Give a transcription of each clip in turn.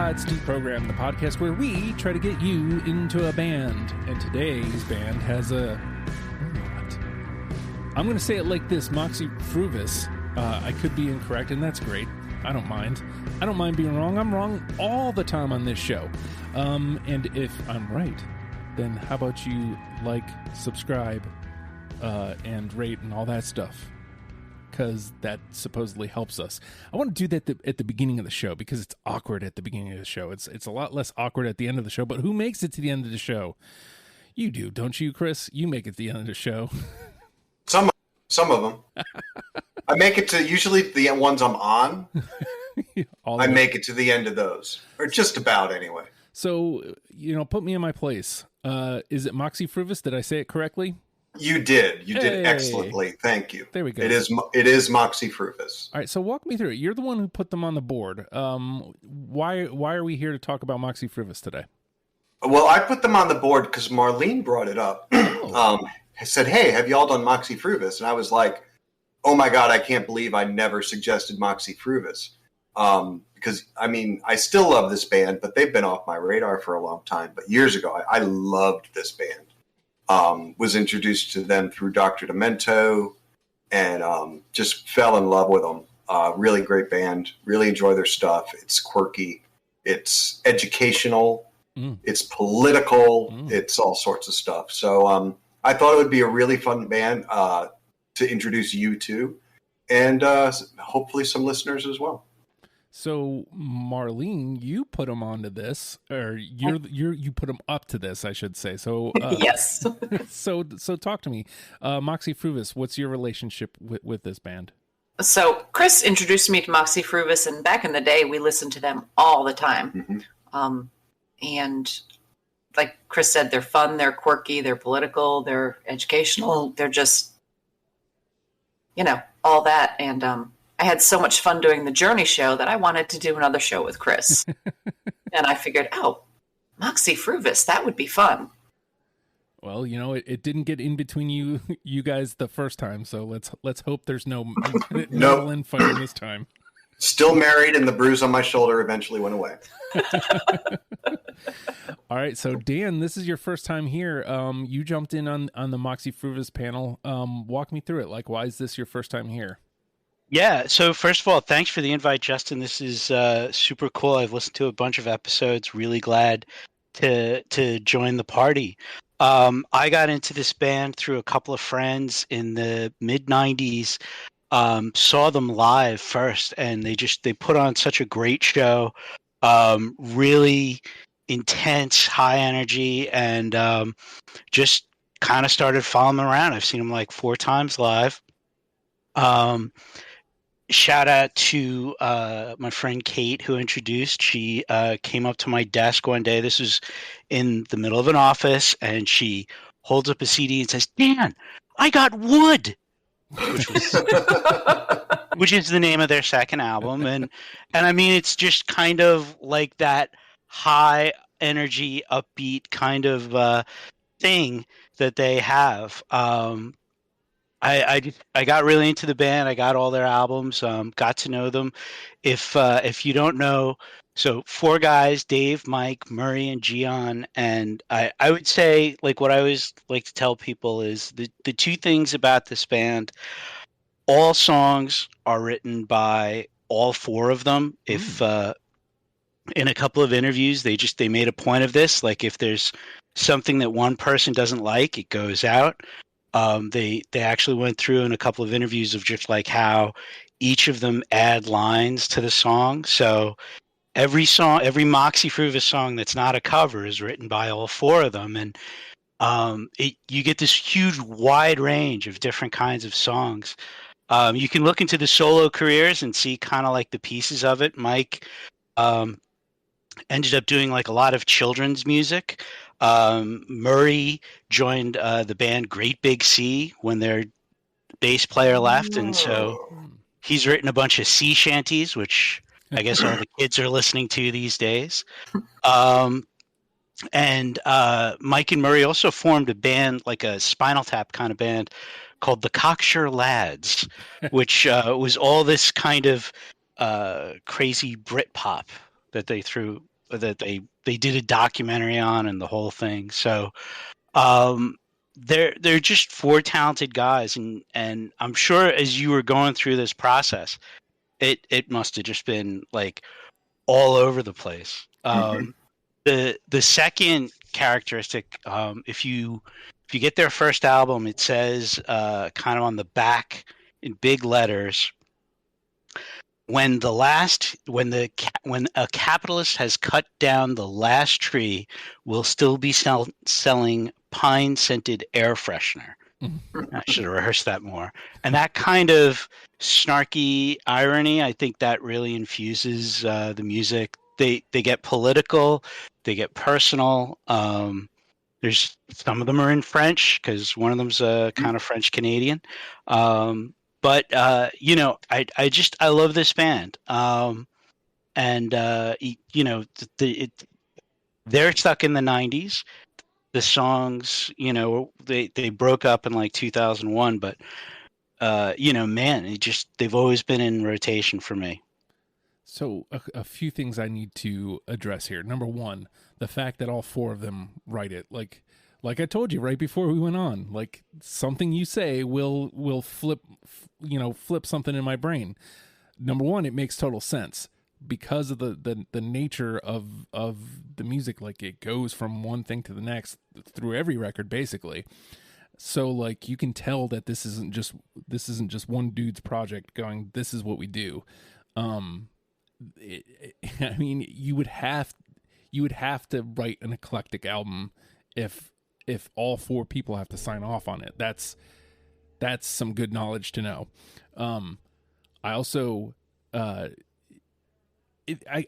Sides to Program, the podcast where we try to get you into a band. And today's band has I'm going to say it like this, Moxy Fruvous. I could be incorrect, and that's great. I don't mind. I don't mind being wrong. I'm wrong all the time on this show. And if I'm right, then how about you like, subscribe, and rate and all that stuff? Because that supposedly helps us. I want to do that at the beginning of the show because it's awkward at the beginning of the show. It's a lot less awkward at the end of the show, but who makes it to the end of the show? You do, don't you, Chris? You make it to the end of the show. Some of them. I make it to usually the ones I'm on. I make it to the end of those, or just about anyway. So, put me in my place. Is it Moxy Fruvous? Did I say it correctly? You did. You did excellently. Thank you. There we go. It is Moxy Fruvous. All right, so walk me through it. You're the one who put them on the board. Why are we here to talk about Moxy Fruvous today? Well, I put them on the board because Marlene brought it up. Said, "Hey, have you all done Moxy Fruvous?" And I was like, "Oh my God, I can't believe I never suggested Moxy Fruvous." Because I still love this band, but they've been off my radar for a long time. But years ago, I loved this band. Was introduced to them through Dr. Demento and just fell in love with them. Really great band. Really enjoy their stuff. It's quirky. It's educational. It's political. It's all sorts of stuff. So I thought it would be a really fun band to introduce you to, and hopefully some listeners as well. So, Marlene, you put them onto this, or you put them up to this, I should say. So, yes. so talk to me, Moxy Fruvous. What's your relationship with this band? So, Chris introduced me to Moxy Fruvous, and back in the day, we listened to them all the time. And like Chris said, they're fun, they're quirky, they're political, they're educational, they're just, all that. And I had so much fun doing the Journey show that I wanted to do another show with Chris. And I figured, Moxy Fruvous, that would be fun. Well, it didn't get in between you guys the first time, so let's hope there's no infighting this time. Still married, and the bruise on my shoulder eventually went away. All right, so Dan, this is your first time here. You jumped in on the Moxy Fruvous panel. Walk me through it. Like, why is this your first time here? Yeah, so first of all, thanks for the invite, Justin. This is super cool. I've listened to a bunch of episodes. Really glad to join the party. I got into this band through a couple of friends in the mid-'90s. Saw them live first, and they put on such a great show. Really intense, high energy, and just kind of started following them around. I've seen them like 4 times live. Shout out to my friend Kate, who introduced. She came up to my desk one day. This was in the middle of an office, and she holds up a CD and says, "Dan, I got Wood," which is the name of their second album. And it's just kind of like that high energy, upbeat kind of thing that they have. I got really into the band. I got all their albums, got to know them. If you don't know, so 4 guys, Dave, Mike, Murray, and Gian. And I would say, like, what I always like to tell people is the 2 things about this band: all songs are written by all 4 of them. If in a couple of interviews, they made a point of this. Like, if there's something that one person doesn't like, it goes out. They actually went through in a couple of interviews of just like how each of them add lines to the song. So every Moxy Fruvous song that's not a cover is written by all 4 of them. And you get this huge wide range of different kinds of songs. You can look into the solo careers and see kind of like the pieces of it. Mike ended up doing like a lot of children's music. Murray joined the band Great Big Sea when their bass player left, and so he's written a bunch of sea shanties, which I guess all the kids are listening to these days. And Mike and Murray also formed a band, like a Spinal Tap kind of band, called the Cocksure Lads, which was all this kind of crazy Britpop that they threw that they did a documentary on and the whole thing. So they're just four talented guys, and I'm sure as you were going through this process, it must have just been like all over the place. The second characteristic, if you get their first album, it says kind of on the back in big letters, when a capitalist has cut down the last tree, we'll still be selling pine scented air freshener. I should have rehearsed that more. And that kind of snarky irony, I think that really infuses the music. They get political, they get personal. There's some of them are in French because one of them's a kind of French Canadian. But I love this band. They're stuck in the 90s. The songs, they broke up in like 2001, but man, they've always been in rotation for me. So a few things I need to address here. Number one, the fact that all four of them write it. Like I told you right before we went on, like something you say will flip something in my brain. Number one, it makes total sense because of the nature of the music. Like it goes from one thing to the next through every record, basically. So like you can tell that this isn't just one dude's project going, this is what we do. I mean, you would have to write an eclectic album if all four people have to sign off on it. That's some good knowledge to know. I also I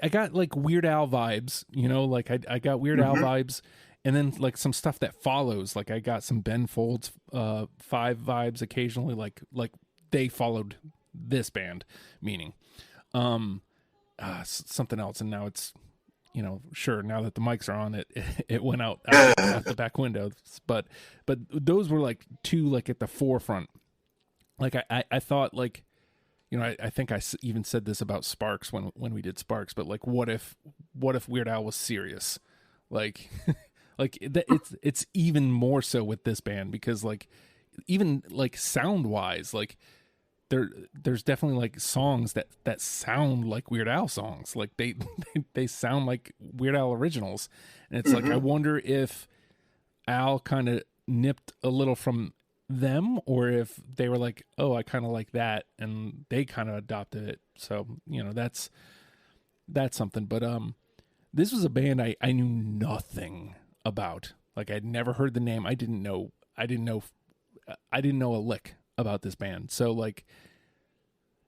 got like Weird Al vibes, like I got Weird Al vibes, and then like some stuff that follows. Like I got some Ben Folds 5 vibes occasionally, like they followed this band, meaning something else, and now it's sure, now that the mics are on, it went out the back window, but those were like two like at the forefront. Like I thought, like I think I even said this about Sparks when we did Sparks, but like what if Weird Al was serious, like it's even more so with this band, because like even like sound wise, like there's definitely like songs that sound like Weird Al songs. Like they sound like Weird Al originals. And it's like, I wonder if Al kind of nipped a little from them, or if they were like, oh, I kind of like that, and they kind of adopted it. So, that's something. But this was a band I knew nothing about. Like I'd never heard the name. I didn't know a lick about this band. So like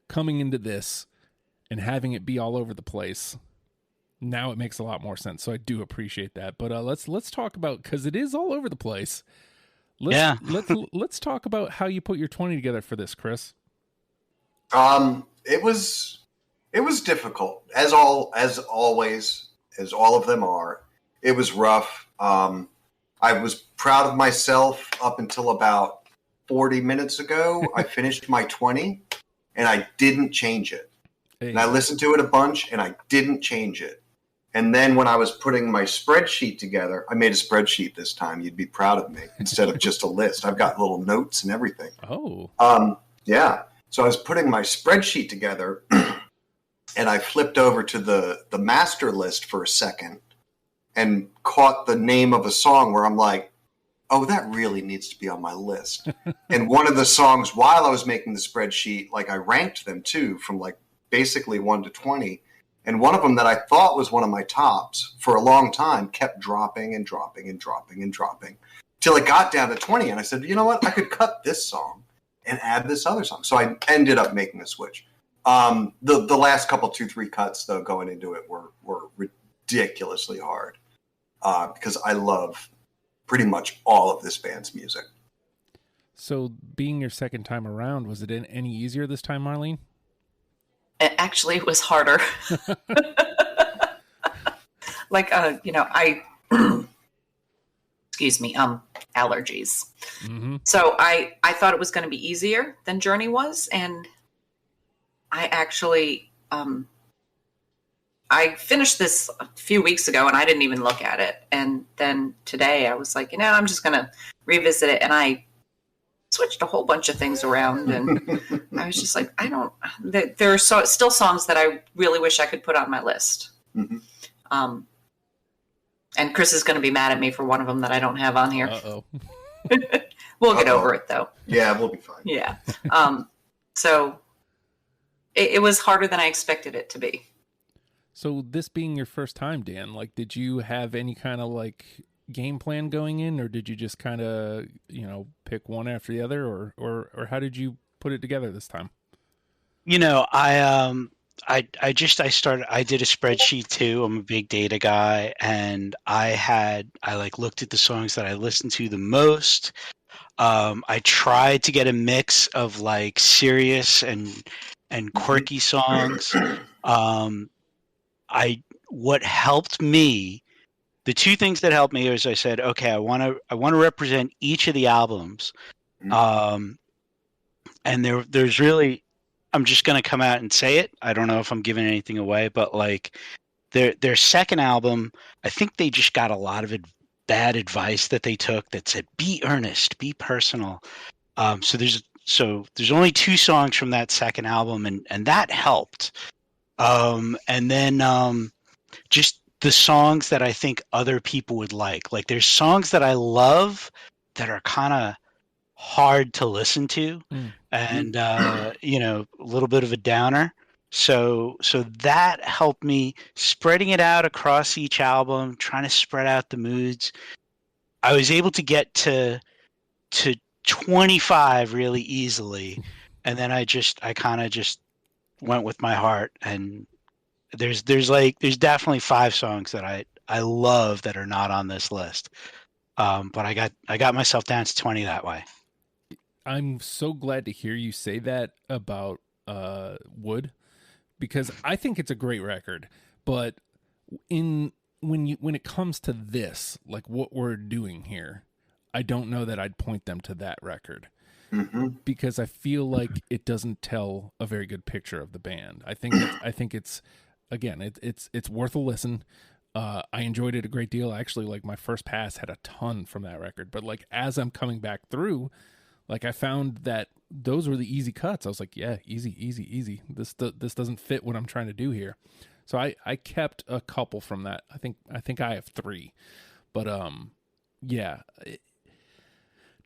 coming into this and having it be all over the place, now it makes a lot more sense. So I do appreciate that. But let's talk about, because it is all over the place. Let's talk about how you put your 20 together for this, Chris. It was difficult, as always, as all of them are. It was rough. I was proud of myself up until about 40 minutes ago. I finished my 20 and I didn't change it. And I listened to it a bunch and I didn't change it. And then when I was putting my spreadsheet together, I made a spreadsheet this time. You'd be proud of me, instead of just a list. I've got little notes and everything. Oh. Yeah. So I was putting my spreadsheet together and I flipped over to the master list for a second and caught the name of a song where I'm like, oh, that really needs to be on my list. And one of the songs, while I was making the spreadsheet, like I ranked them too, from like basically 1 to 20. And one of them that I thought was one of my tops for a long time kept dropping and dropping and dropping and dropping till it got down to 20. And I said, you know what? I could cut this song and add this other song. So I ended up making a switch. The last couple, 2-3 cuts though, going into it were ridiculously hard, because I love pretty much all of this band's music. So being your second time around, was it any easier this time, Marlene? Actually, it was harder. Like, I, excuse me, allergies. Mm-hmm. So I thought it was going to be easier than Journey was. And I actually, I finished this a few weeks ago and I didn't even look at it. And then today I was like, I'm just going to revisit it. And I switched a whole bunch of things around. And I was just like, there are still songs that I really wish I could put on my list. Mm-hmm. And Chris is going to be mad at me for one of them that I don't have on here. Uh-oh. We'll get over it though. Yeah, we'll be fine. Yeah. So it was harder than I expected it to be. So this being your first time, Dan, like, did you have any kind of like game plan going in, or did you just kind of, pick one after the other, or how did you put it together this time? I did a spreadsheet too. I'm a big data guy, and I looked at the songs that I listened to the most. I tried to get a mix of like serious and quirky songs. What helped me, the two things that helped me is I said, okay, I want to represent each of the albums. And there's really, I'm just going to come out and say it. I don't know if I'm giving anything away, but like their second album, I think they just got a lot of bad advice that they took that said, be earnest, be personal. So there's only 2 songs from that second album, and that helped. And then just the songs that I think other people would like. Like there's songs that I love that are kind of hard to listen to, and a little bit of a downer. So that helped me spreading it out across each album, trying to spread out the moods. I was able to get to 25 really easily, and then I kind of just went with my heart. And there's definitely 5 songs that I love that are not on this list. But I got myself down to 20 that way. I'm so glad to hear you say that about Wood, because I think it's a great record. But when it comes to this, like what we're doing here, I don't know that I'd point them to that record. Mm-hmm. Because I feel like it doesn't tell a very good picture of the band. I think it's again, it's worth a listen. I enjoyed it a great deal. Actually, like my first pass had a ton from that record, but like as I'm coming back through, like I found that those were the easy cuts. I was like, yeah, easy. This doesn't fit what I'm trying to do here. So I kept a couple from that. I think I have 3, but yeah.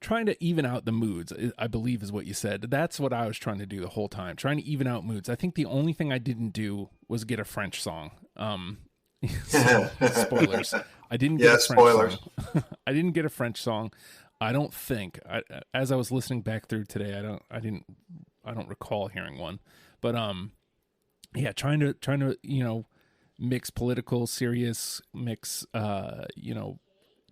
Trying to even out the moods, I believe is what you said. That's what I was trying to do the whole time, trying to even out moods. I think the only thing I didn't do was get a French song. Spoilers. I didn't get a French song. I didn't get a French song. I don't think. As I was listening back through today, I don't recall hearing one. But yeah, trying to mix political, serious, mix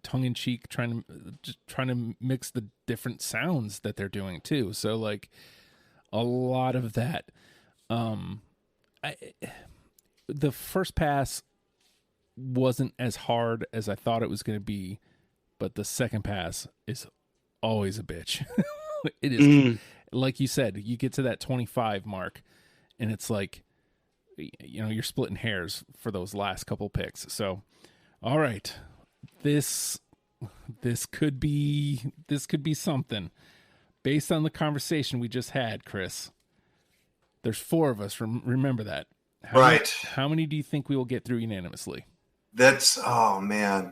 tongue-in-cheek, trying to mix the different sounds that they're doing too. So like a lot of that. The first pass wasn't as hard as I thought it was going to be, but the second pass is always a bitch. It is like you said, you get to that 25 mark and it's like, you're splitting hairs for those last couple picks. So, all right. This could be something based on the conversation we just had, Chris. There's 4 of us. Remember that. How many do you think we will get through unanimously? Oh man,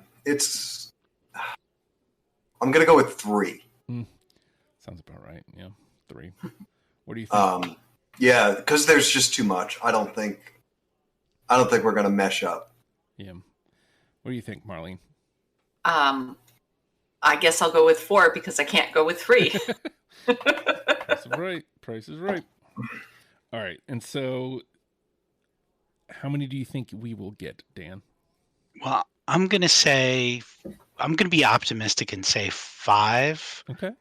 I'm gonna go with 3. Sounds about right. Yeah, 3. What do you think? Yeah, because there's just too much. I don't think we're gonna mesh up. Yeah. What do you think, Marlene? I guess I'll go with 4 because I can't go with 3. Price is right. All right. And so how many do you think we will get, Dan? Well, I'm going to be optimistic and say 5. Okay.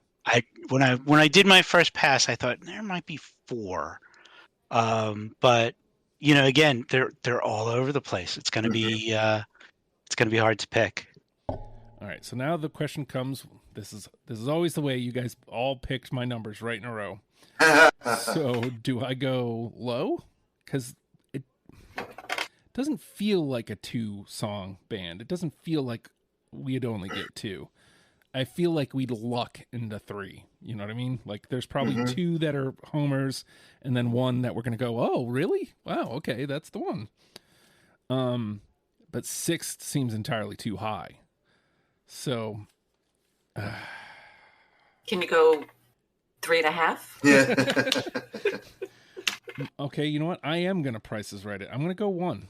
When I did my first pass, I thought there might be 4. But again, they're all over the place. It's going to be hard to pick. All right, so now the question comes. This is always the way. You guys all picked my numbers right in a row. So do I go low? Because doesn't feel like a 2-song band. It doesn't feel like we'd only get 2. I feel like we'd luck into 3. You know what I mean? Like there's probably 2 that are homers and then 1 that we're going to go, oh, really? Wow, okay, that's the one. But 6 seems entirely too high. So... Can you go 3.5? Yeah. Okay, you know what? I am going to Price is Right it. I'm going to go 1.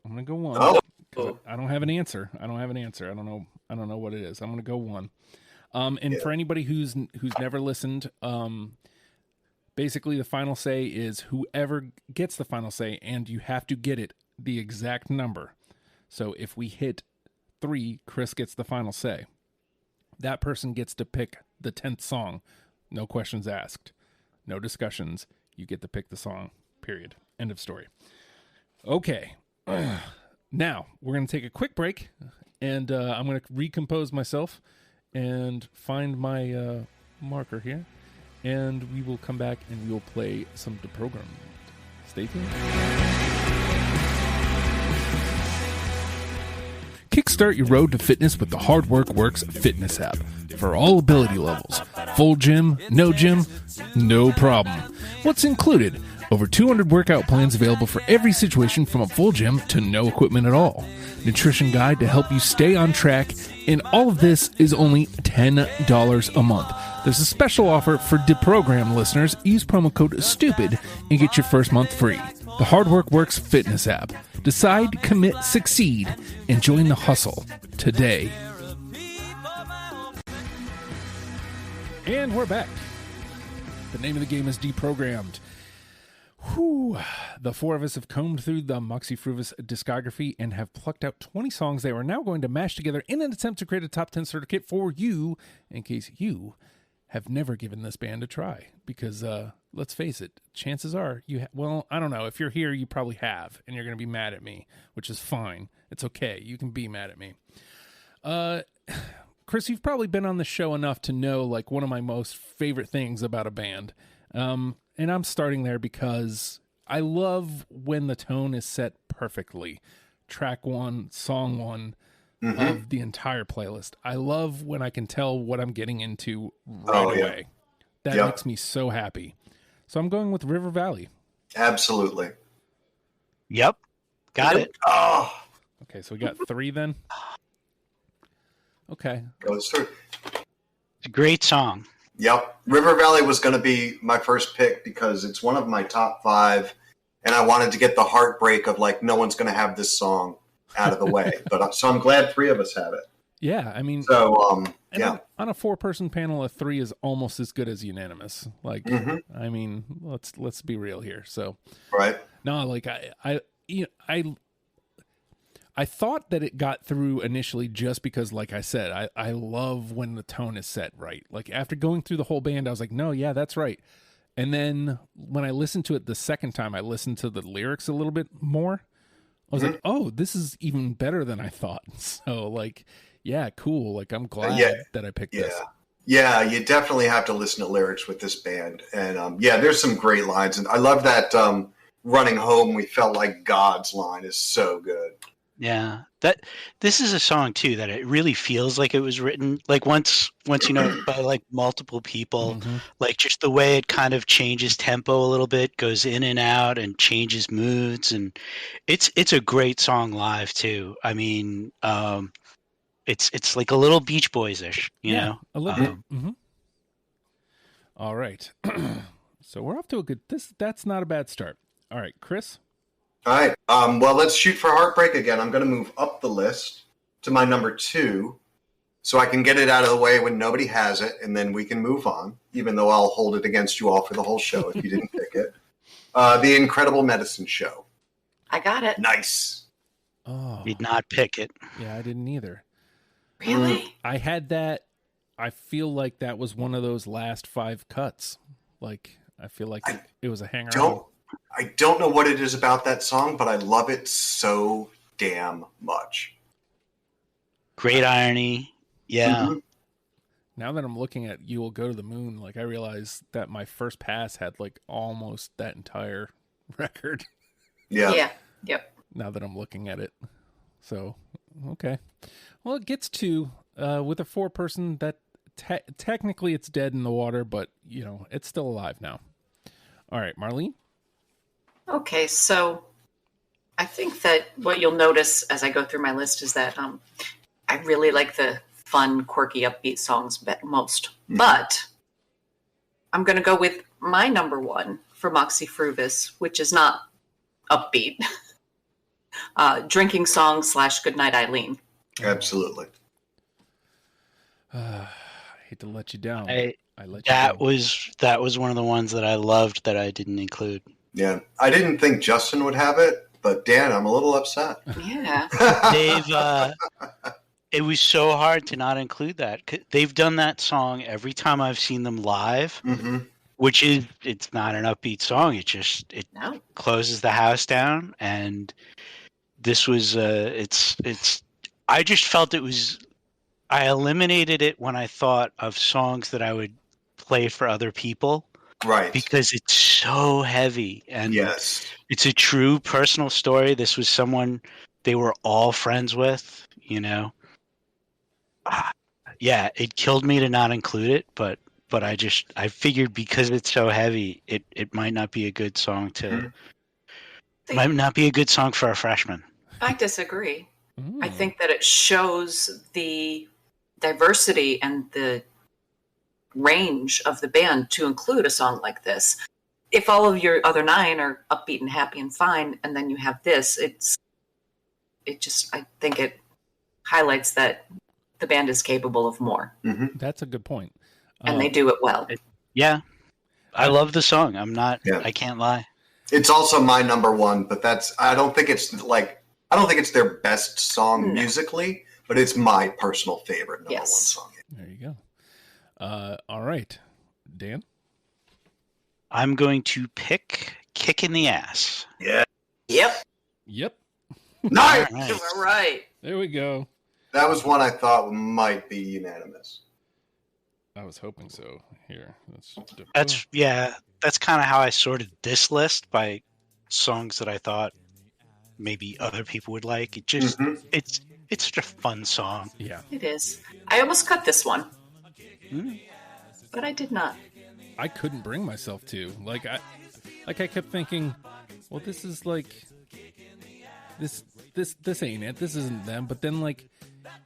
Oh. 'Cause I don't have an answer. I don't know what it is. I'm going to go 1. And for anybody who's never listened, basically the final say is whoever gets the final say, and you have to get it the exact number. So if we hit 3, Chris gets the final say. That person gets to pick the 10th song. No questions asked. No discussions. You get to pick the song. Period. End of story. Okay. Now, we're going to take a quick break, and I'm going to recompose myself and find my marker here, and we will come back and we will play some Deprogrammed. Stay tuned. Kickstart your road to fitness with the Hard Work Works fitness app. For all ability levels, full gym, no problem. What's included? Over 200 workout plans available for every situation from a full gym to no equipment at all. Nutrition guide to help you stay on track, and all of this is only $10 a month. There's a special offer for Deprogram listeners. Use promo code STUPID and get your first month free. The Hard Work Works fitness app. Decide, commit, succeed, and join the hustle today. And we're back. The name of the game is Deprogrammed. Whew. The 4 of us have combed through the Moxy Fruvous discography and have plucked out 20 songs they are now going to mash together in an attempt to create a top 10 certificate for you, in case you have never given this band a try. Because, let's face it, chances are well, I don't know. If you're here, you probably have, and you're going to be mad at me, which is fine. It's okay. You can be mad at me. Chris, you've probably been on the show enough to know, like, one of my most favorite things about a band. And I'm starting there because I love when the tone is set perfectly. Track 1, song 1 of the entire playlist. I love when I can tell what I'm getting into right away. That makes me so happy. So I'm going with River Valley. Absolutely. Yep. Got it. Oh. Okay, so we got 3 then. Okay. Goes through. It's a great song. Yep. River Valley was going to be my first pick because it's one of my top 5, and I wanted to get the heartbreak of, like, no one's going to have this song out of the way. But so I'm glad 3 of us have it. Yeah, I mean, so on a 4-person panel, a 3 is almost as good as unanimous. Like, I mean, let's be real here. So, right? No, like I thought that it got through initially just because, like I said, I love when the tone is set right. Like after going through the whole band, I was like, no, yeah, that's right. And then when I listened to it the second time, I listened to the lyrics a little bit more. I was like, oh, this is even better than I thought. So like, yeah, cool. Like I'm glad that I picked this. Yeah, you definitely have to listen to lyrics with this band. And there's some great lines. And I love that running home, we felt like God's line is so good. Yeah, this is a song too that it really feels like it was written like once you know by like multiple people, like just the way it kind of changes tempo a little bit, goes in and out, and changes moods, and it's a great song live too. I mean, it's like a little Beach Boys-ish, you know, a little bit. All right, so we're off to a good. That's not a bad start. All right, Chris. All right. Well, let's shoot for Heartbreak again. I'm going to move up the list to my number 2 so I can get it out of the way when nobody has it, and then we can move on, even though I'll hold it against you all for the whole show if you didn't pick it. The Incredible Medicine Show. I got it. Nice. Oh, did not pick it. Yeah, I didn't either. Really? I had that. I feel like that was one of those last 5 cuts. Like, I feel like it was a hanger. I don't know what it is about that song, but I love it so damn much. Great irony. Yeah. Now that I'm looking at You Will Go to the Moon, like I realize that my first pass had like almost that entire record. Yeah. Yeah. Yep. now that I'm looking at it. So, okay. Well, it gets 2 with a 4-person that technically it's dead in the water, but, you know, it's still alive now. All right, Marlene? Okay, so I think that what you'll notice as I go through my list is that I really like the fun, quirky, upbeat songs most. But I'm going to go with my number 1 for Moxy Fruvous, which is not upbeat. Drinking Song / Goodnight Eileen. Absolutely. I hate to let you down. That was one of the ones that I loved that I didn't include. Yeah, I didn't think Justin would have it, but Dan, I'm a little upset. Yeah. It was so hard to not include that. They've done that song every time I've seen them live, which is, it's not an upbeat song. It closes the house down. And this was, I just felt it was, I eliminated it when I thought of songs that I would play for other people. Right. Because it's so heavy. And yes, it's a true personal story. This was someone they were all friends with, you know. Yeah, it killed me to not include it, but I figured because it's so heavy, it might not be a good song might not be a good song for a freshman. I disagree. I think that it shows the diversity and the range of the band to include a song like this. If all of your other 9 are upbeat and happy and fine, and then you have this, I think it highlights that the band is capable of more. That's a good point. And they do it well. I love the song. I can't lie. It's also my number 1, but I don't think it's their best song musically, but it's my personal favorite number 1 song. There you go. All right, Dan? I'm going to pick Kick in the Ass. Yeah. Yep. Nice. All right. There we go. That was one I thought might be unanimous. I was hoping so. Here. That's kind of how I sorted this list, by songs that I thought maybe other people would like. It just it's such a fun song. Yeah. It is. I almost cut this one. But I did not. I couldn't bring myself to. I kept thinking, well, this is like this ain't it. This isn't them. But then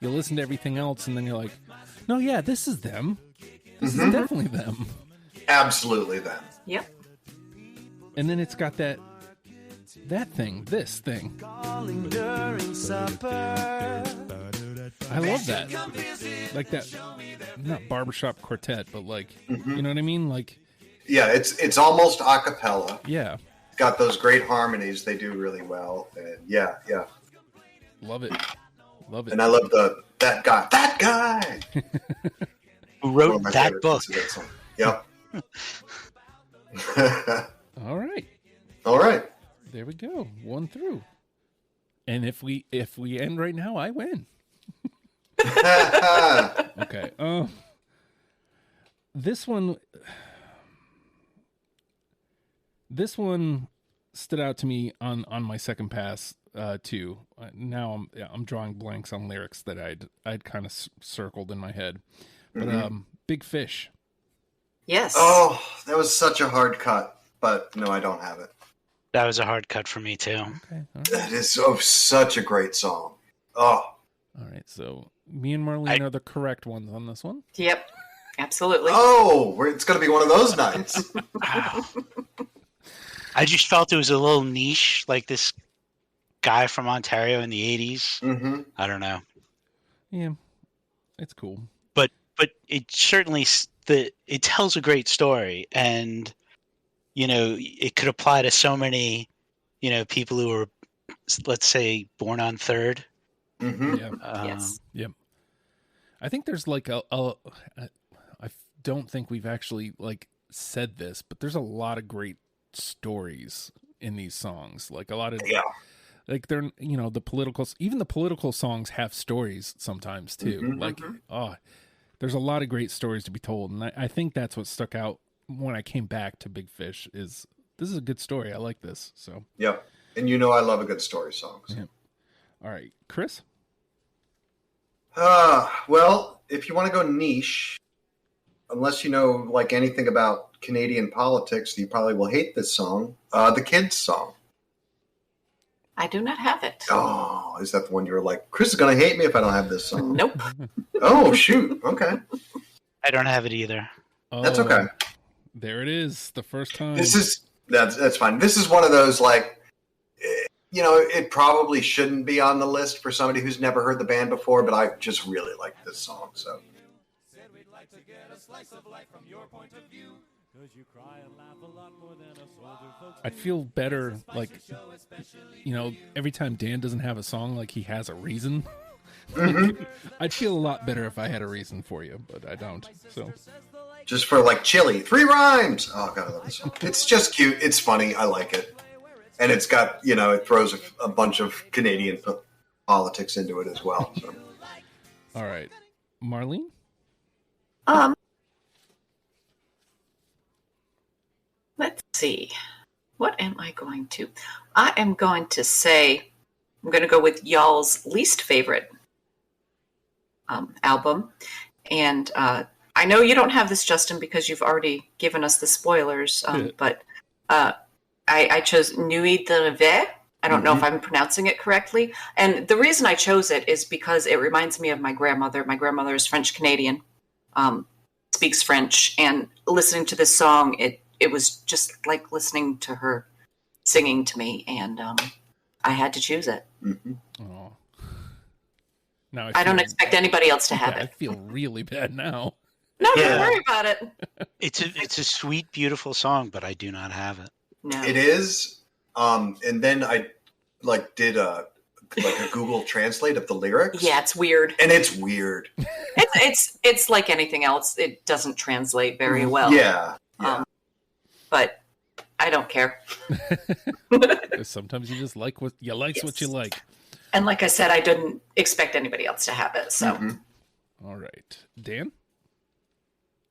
you listen to everything else and then you're like, no, yeah, this is them. This is definitely them. Absolutely them. Yep. And then it's got this thing. I love that. Like that, not barbershop quartet, but you know what I mean? Yeah, it's almost a cappella. Yeah. Got those great harmonies. They do really well. And yeah. Love it. And I love that guy. Who wrote that book. Yep. All right. There we go. 1 through. And if we end right now, I win. Okay. This one stood out to me on my second pass too. Now I'm drawing blanks on lyrics that I'd kind of circled in my head. But Big Fish. Yes. Oh, that was such a hard cut. But no, I don't have it. That was a hard cut for me too. Okay. Right. That is such a great song. Oh. All right. So me and Marlene are the correct ones on this one. Yep. Absolutely. Oh, it's going to be one of those nights. I just felt it was a little niche, like this guy from Ontario in the 80s. I don't know. Yeah, it's cool. But it certainly it tells a great story, and it could apply to so many people who were, let's say, born on 3rd. Yeah. Yes. Yep. I think there's I don't think we've actually said this, but there's a lot of great stories in these songs. A lot of they're the political, even the political songs have stories sometimes too. There's a lot of great stories to be told, and I think that's what stuck out when I came back to Big Fish. This is a good story. I like this. So yep. And you know I love a good story song. So. Yeah. All right, Chris? Well, if you want to go niche, unless you know like anything about Canadian politics, you probably will hate this song. The Kids song. I do not have it. Oh, is that the one you were like, Chris is going to hate me if I don't have this song? Nope. Oh, shoot. Okay. I don't have it either. Oh, That's okay. There it is. The first time. That's fine. This is one of those like, you know, it probably shouldn't be on the list for somebody who's never heard the band before, but I just really like this song. So. I'd feel better, like, you know, every time Dan doesn't have a song, like he has a reason. Mm-hmm. I'd feel a lot better if I had a reason for you, but I don't. So, just for like chili, 3 rhymes. Oh God, I love this song. It's just cute. It's funny. I like it, and it's got, you know, it throws a bunch of Canadian politics into it as well. So. All right, Marlene. Let's see. What am I going to? I am going to say, I'm going to go with y'all's least favorite album. And I know you don't have this, Justin, because you've already given us the spoilers. But I chose Nuit de Rêve. I don't know if I'm pronouncing it correctly. And the reason I chose it is because it reminds me of my grandmother. My grandmother is French-Canadian, speaks French. And listening to this song, it was just like listening to her singing to me, and I had to choose it. Mm-hmm. Oh. Now I don't expect anybody else to have it. I feel really bad now. No, don't worry about it. It's a sweet, beautiful song, but I do not have it. No. It is. And then I did a Google Translate of the lyrics. Yeah, it's weird. And it's weird. It's like anything else. It doesn't translate very well. Yeah. But I don't care. Sometimes you just like what you like. What you like. And like I said, I didn't expect anybody else to have it. So, All right, Dan.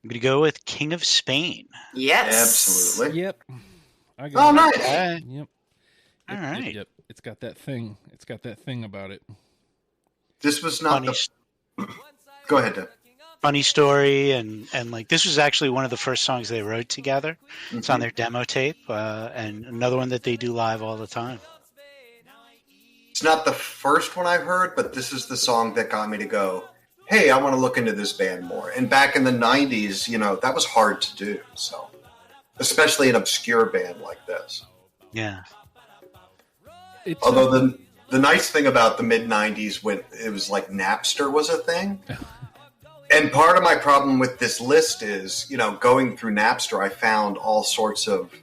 I'm gonna go with King of Spain. Yes, absolutely. Yep. Oh, nice. Yep. All right. Yep. It's got that thing. It's got that thing about it. This was not Go ahead, Dan. Funny story, and like this was actually one of the first songs they wrote together. It's on their demo tape, and another one that they do live all the time. It's not the first one I've heard, but this is the song that got me to go, hey, I want to look into this band more. And back in the 90s, you know, that was hard to do. So, especially an obscure band like this. Yeah. Although the nice thing about the mid-90s when it was like Napster was a thing. And part of my problem with this list is, you know, going through Napster, I found all sorts of,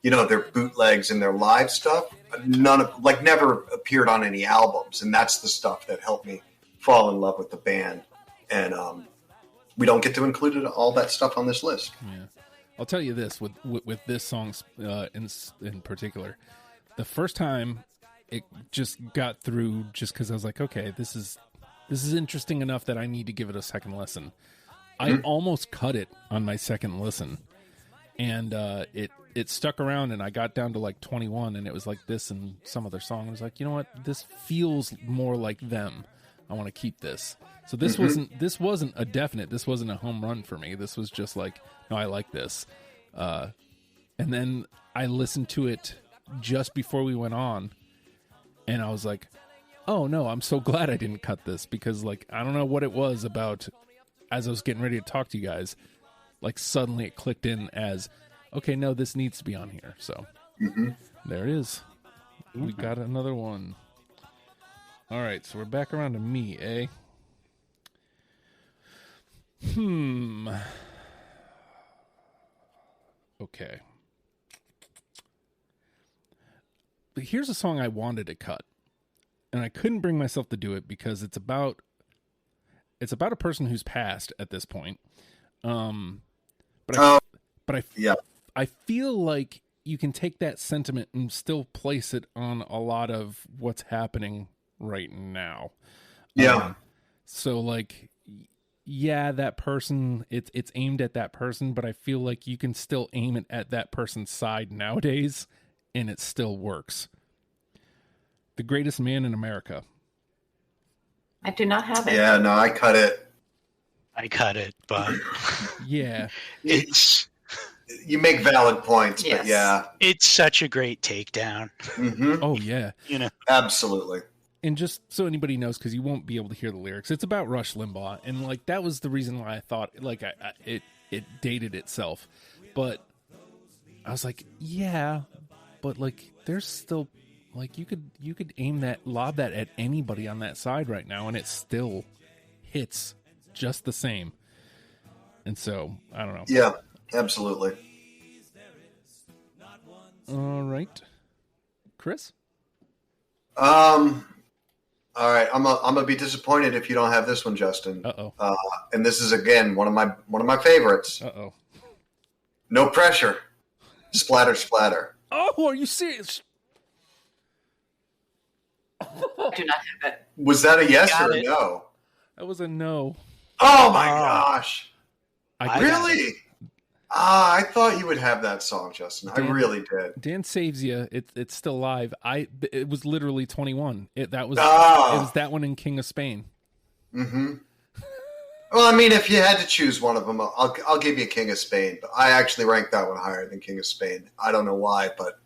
you know, their bootlegs and their live stuff. Never appeared on any albums. And that's the stuff that helped me fall in love with the band. And we don't get to include all that stuff on this list. Yeah. I'll tell you this, with this song in particular, the first time it just got through just because I was like, okay, this is interesting enough that I need to give it a second listen. I almost cut it on my second listen, and it stuck around, and I got down to like 21, and it was like this and some other song. I was like, you know what? This feels more like them. I want to keep this. So this wasn't a definite. This wasn't a home run for me. This was just like, no, I like this. And then I listened to it just before we went on, and I was like, oh no, I'm so glad I didn't cut this, because like I don't know what it was about as I was getting ready to talk to you guys, like suddenly it clicked in as, okay, no, this needs to be on here. So there it is. We got another one. All right, so we're back around to me, eh? Okay. But here's a song I wanted to cut, and I couldn't bring myself to do it because it's about a person who's passed at this point. I feel like you can take that sentiment and still place it on a lot of what's happening right now. Yeah. So like, yeah, that person, it's aimed at that person, but I feel like you can still aim it at that person's side nowadays, and it still works. The Greatest Man in America. I do not have it. Yeah, no, I cut it. I cut it, but Yeah. You make valid points, Yes. but yeah. It's such a great takedown. Mm-hmm. Oh, yeah. You know, Absolutely. And just so anybody knows, because you won't be able to hear the lyrics, it's about Rush Limbaugh, and like that was the reason why I thought it dated itself. But I was like, yeah, but like there's still like you could lob that at anybody on that side right now, and it still hits just the same. And so I don't know. Yeah, absolutely. All right, Chris. All right, I'm gonna be disappointed if you don't have this one, Justin. Uh-oh. And this is again one of my favorites. Uh-oh. No Pressure. Splatter, splatter. Oh, are you serious? I do not have it. Was that a yes Got or a it. no? That was a no. Oh my gosh! I Really? I thought you would have that song, Justin. I really did. Dan Saves You. It's still live. It was literally 21. It was that one in King of Spain. Mm-hmm. Well, I mean, if you had to choose one of them, I'll give you King of Spain. But I actually ranked that one higher than King of Spain. I don't know why, but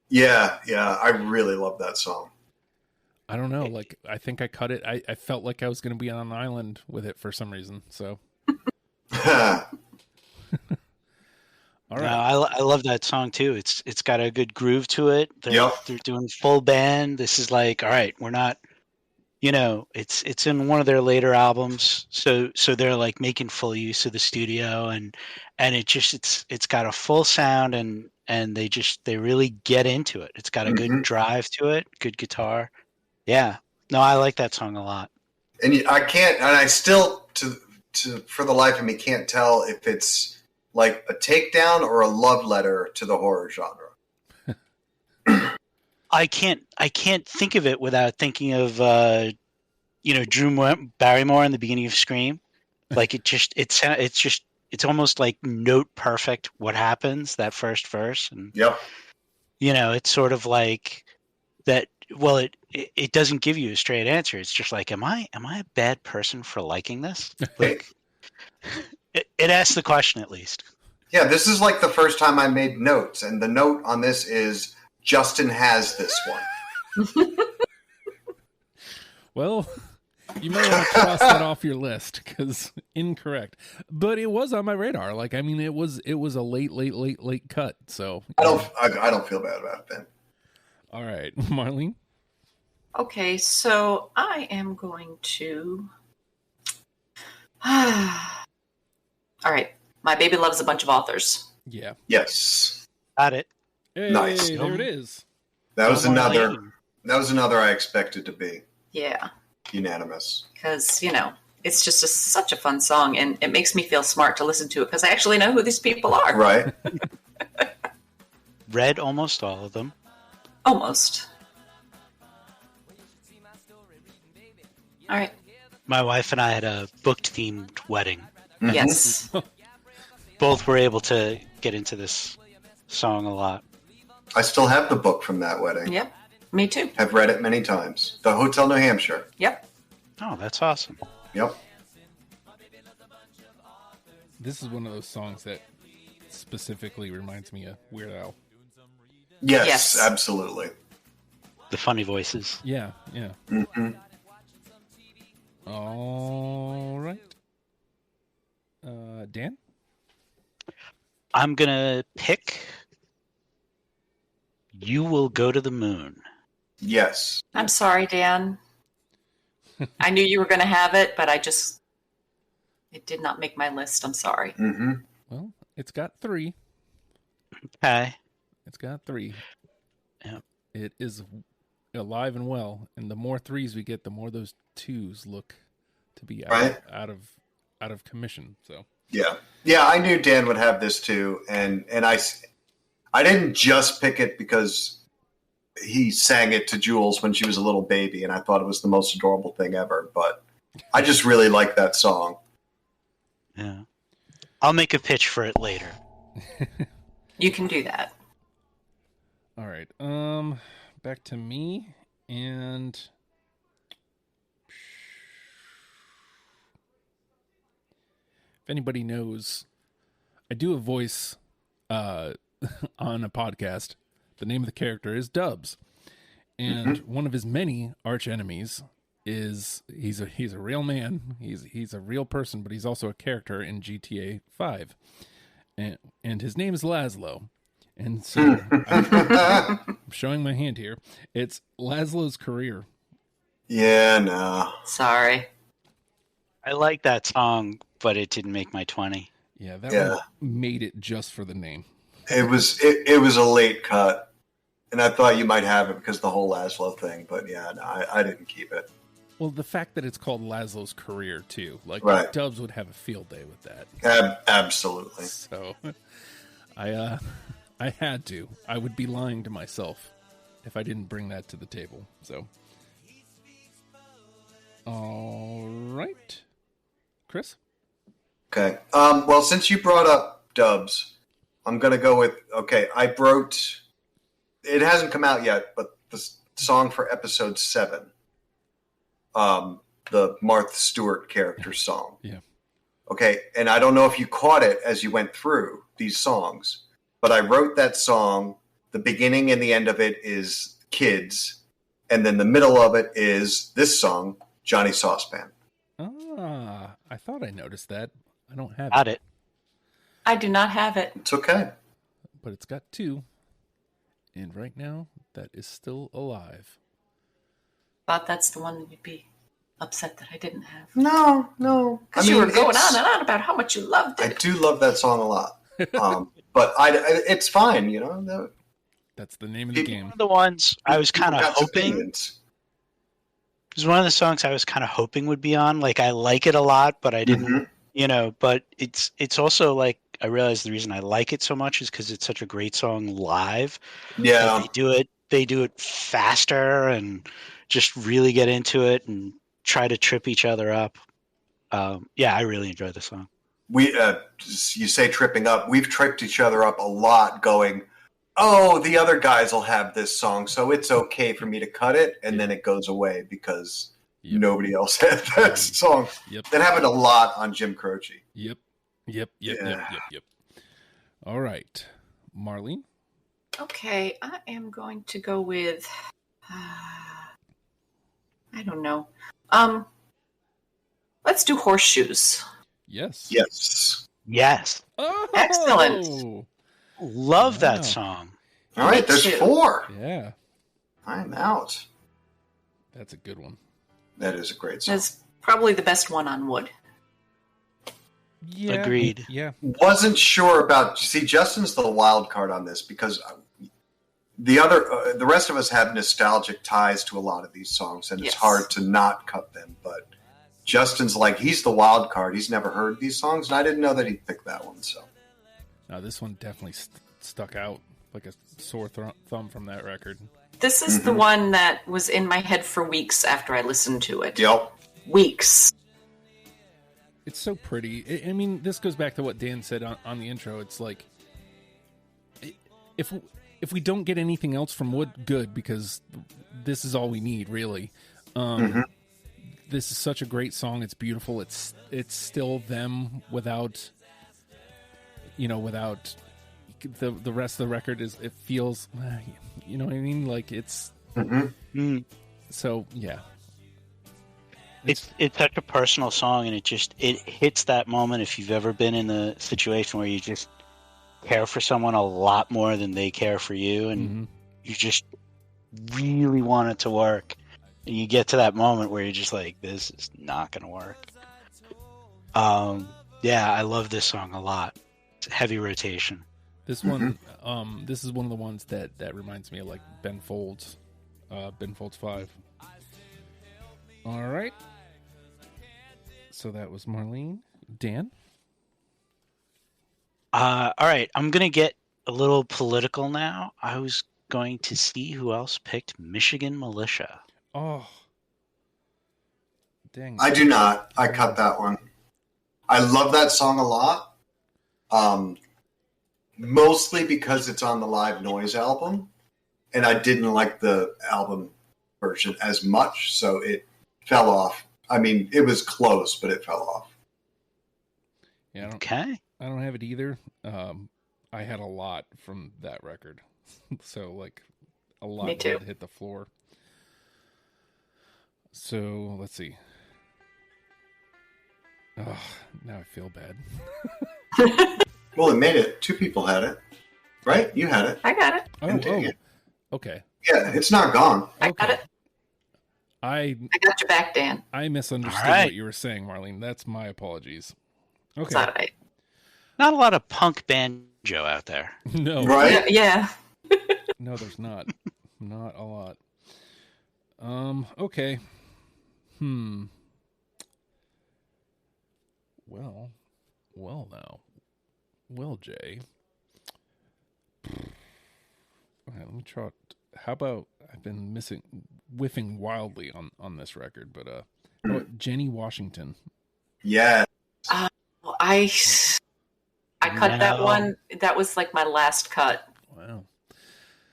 yeah, I really love that song. I don't know. Like, I think I cut it. I felt like I was going to be on an island with it for some reason. So, all right. No, I love that song too. It's got a good groove to it. They're doing full band. This is like, all right, we're not, it's in one of their later albums. So they're like making full use of the studio and it's got a full sound and they really get into it. It's got a good drive to it, good guitar. Yeah. No, I like that song a lot. And I still for the life of me can't tell if it's like a takedown or a love letter to the horror genre. I can't think of it without thinking of Drew Barrymore in the beginning of Scream. Like it's almost like note perfect what happens that first verse, and it's sort of like that. Well, it doesn't give you a straight answer. It's just like, am I a bad person for liking this? Like, it asks the question at least. Yeah, this is like the first time I made notes, and the note on this is Justin has this one. Well, you may want to cross that off your list because incorrect. But it was on my radar. Like, I mean, it was a late cut. So I don't feel bad about it then. All right, Marlene. Okay, so I am going to. All right, My Baby Loves a Bunch of Authors. Yeah. Yes. Got it. Hey, nice. There it is. That was another I expected to be. Yeah. Unanimous. Because, it's just such a fun song, and it makes me feel smart to listen to it because I actually know who these people are. Right. Read almost all of them. Almost. All right. My wife and I had a book-themed wedding. Mm-hmm. Yes. Both were able to get into this song a lot. I still have the book from that wedding. Yep. Me too. I've read it many times. The Hotel New Hampshire. Yep. Oh, that's awesome. Yep. This is one of those songs that specifically reminds me of Weird Al. Yes, absolutely. The funny voices. Yeah. Mm-hmm. All right. Dan? I'm going to pick You Will Go to the Moon. Yes. I'm sorry, Dan. I knew you were going to have it, but it did not make my list. I'm sorry. Mm-hmm. Well, it's got 3. Okay. It's got 3. Yeah. It is alive and well, and the more 3s we get, the more those 2s look to be out of commission. So yeah, I knew Dan would have this too, and I didn't just pick it because he sang it to Jules when she was a little baby, and I thought it was the most adorable thing ever. But I just really like that song. Yeah, I'll make a pitch for it later. You can do that. All right. Back to me, And if anybody knows, I do a voice on a podcast. The name of the character is Dubs. And one of his many arch enemies is he's a real man. He's a real person, but he's also a character in GTA 5. And his name is Laszlo. And so I'm showing my hand here. It's Laszlo's career. Yeah, no. Sorry. I like that song, but it didn't make my 20. Yeah, that one made it just for the name. It was a late cut, and I thought you might have it because of the whole Laszlo thing, but yeah, no, I didn't keep it. Well, the fact that it's called Laszlo's career too, like Dubs would have a field day with that. Absolutely. So, I had to. I would be lying to myself if I didn't bring that to the table. So, all right, Chris. Okay. Well, since you brought up Dubs, I'm gonna go with I wrote. It hasn't come out yet, but the song for episode 7, the Martha Stewart character song. Yeah. Okay, and I don't know if you caught it as you went through these songs, but I wrote that song. The beginning and the end of it is Kids, and then the middle of it is this song, Johnny Saucepan. Ah, I thought I noticed that. I don't have Got it. I do not have it. It's okay. But it's got 2. And right now, that is still alive. Thought that's the one that you'd be upset that I didn't have. No. Because you were going on and on about how much you loved it. I do love that song a lot. But it's fine, you know. That's the name of the game. One of the ones I was kind of hoping. It was one of the songs I was kind of hoping would be on. Like, I like it a lot, but I didn't, but it's also like, I realized the reason I like it so much is because it's such a great song live. Yeah. Like, they do it faster and just really get into it and try to trip each other up. I really enjoy the song. You say tripping up. We've tripped each other up a lot going, oh, the other guys will have this song, so it's okay for me to cut it, and then it goes away because nobody else had that song. Yep. That happened a lot on Jim Croce. Yep. All right. Marlene? Okay, I am going to go with... I don't know. Let's do Horseshoes. Yes. Oh! Excellent. Love that song. All right, there's 4. Yeah. I'm out. That's a good one. That is a great song. That's probably the best one on Wood. Yeah. Agreed. Yeah. Wasn't sure about... See, Justin's the wild card on this because the rest of us have nostalgic ties to a lot of these songs, and it's hard to not cut them, but Justin's like, he's the wild card. He's never heard these songs, and I didn't know that he picked that one, so... No, this one definitely stuck out like a sore thumb from that record. This is the one that was in my head for weeks after I listened to it. Yep. Weeks. It's so pretty. I mean, this goes back to what Dan said on the intro. It's like, if we don't get anything else from Wood, good, because this is all we need, really. This is such a great song. It's beautiful. It's still them without... without the rest of the record it feels, you know what I mean? Like it's, so yeah. It's such a personal song, and it hits that moment if you've ever been in the situation where you just care for someone a lot more than they care for you, and you just really want it to work. And you get to that moment where you're just like, this is not going to work. I love this song a lot. Heavy rotation. This one, this is one of the ones that reminds me of like Ben Folds 5. All right. So that was Marlene. Dan? All right. I'm going to get a little political now. I was going to see who else picked Michigan Militia. Oh. Dang. I do not. I cut that one. I love that song a lot. Mostly because it's on the Live Noise album, and I didn't like the album version as much, so it fell off. I mean, it was close, but it fell off. Yeah. Okay. I don't have it either. I had a lot from that record, so like a lot Me too. did hit the floor. So let's see. Oh, now I feel bad. Well, it made it. 2 people had it, right? You had it. I got it. Okay. Yeah, it's not gone. I got it. I got your back, Dan. I misunderstood All right. what you were saying, Marlene. That's my apologies. Okay. It's all right. Not a lot of punk banjo out there. No. Right? Yeah. No, there's not. Not a lot. Okay. Well now. Well, Jay. Okay, let me try. How about I've been whiffing wildly on this record, but how about Jenny Washington. Yeah. I cut that one. That was like my last cut. Wow.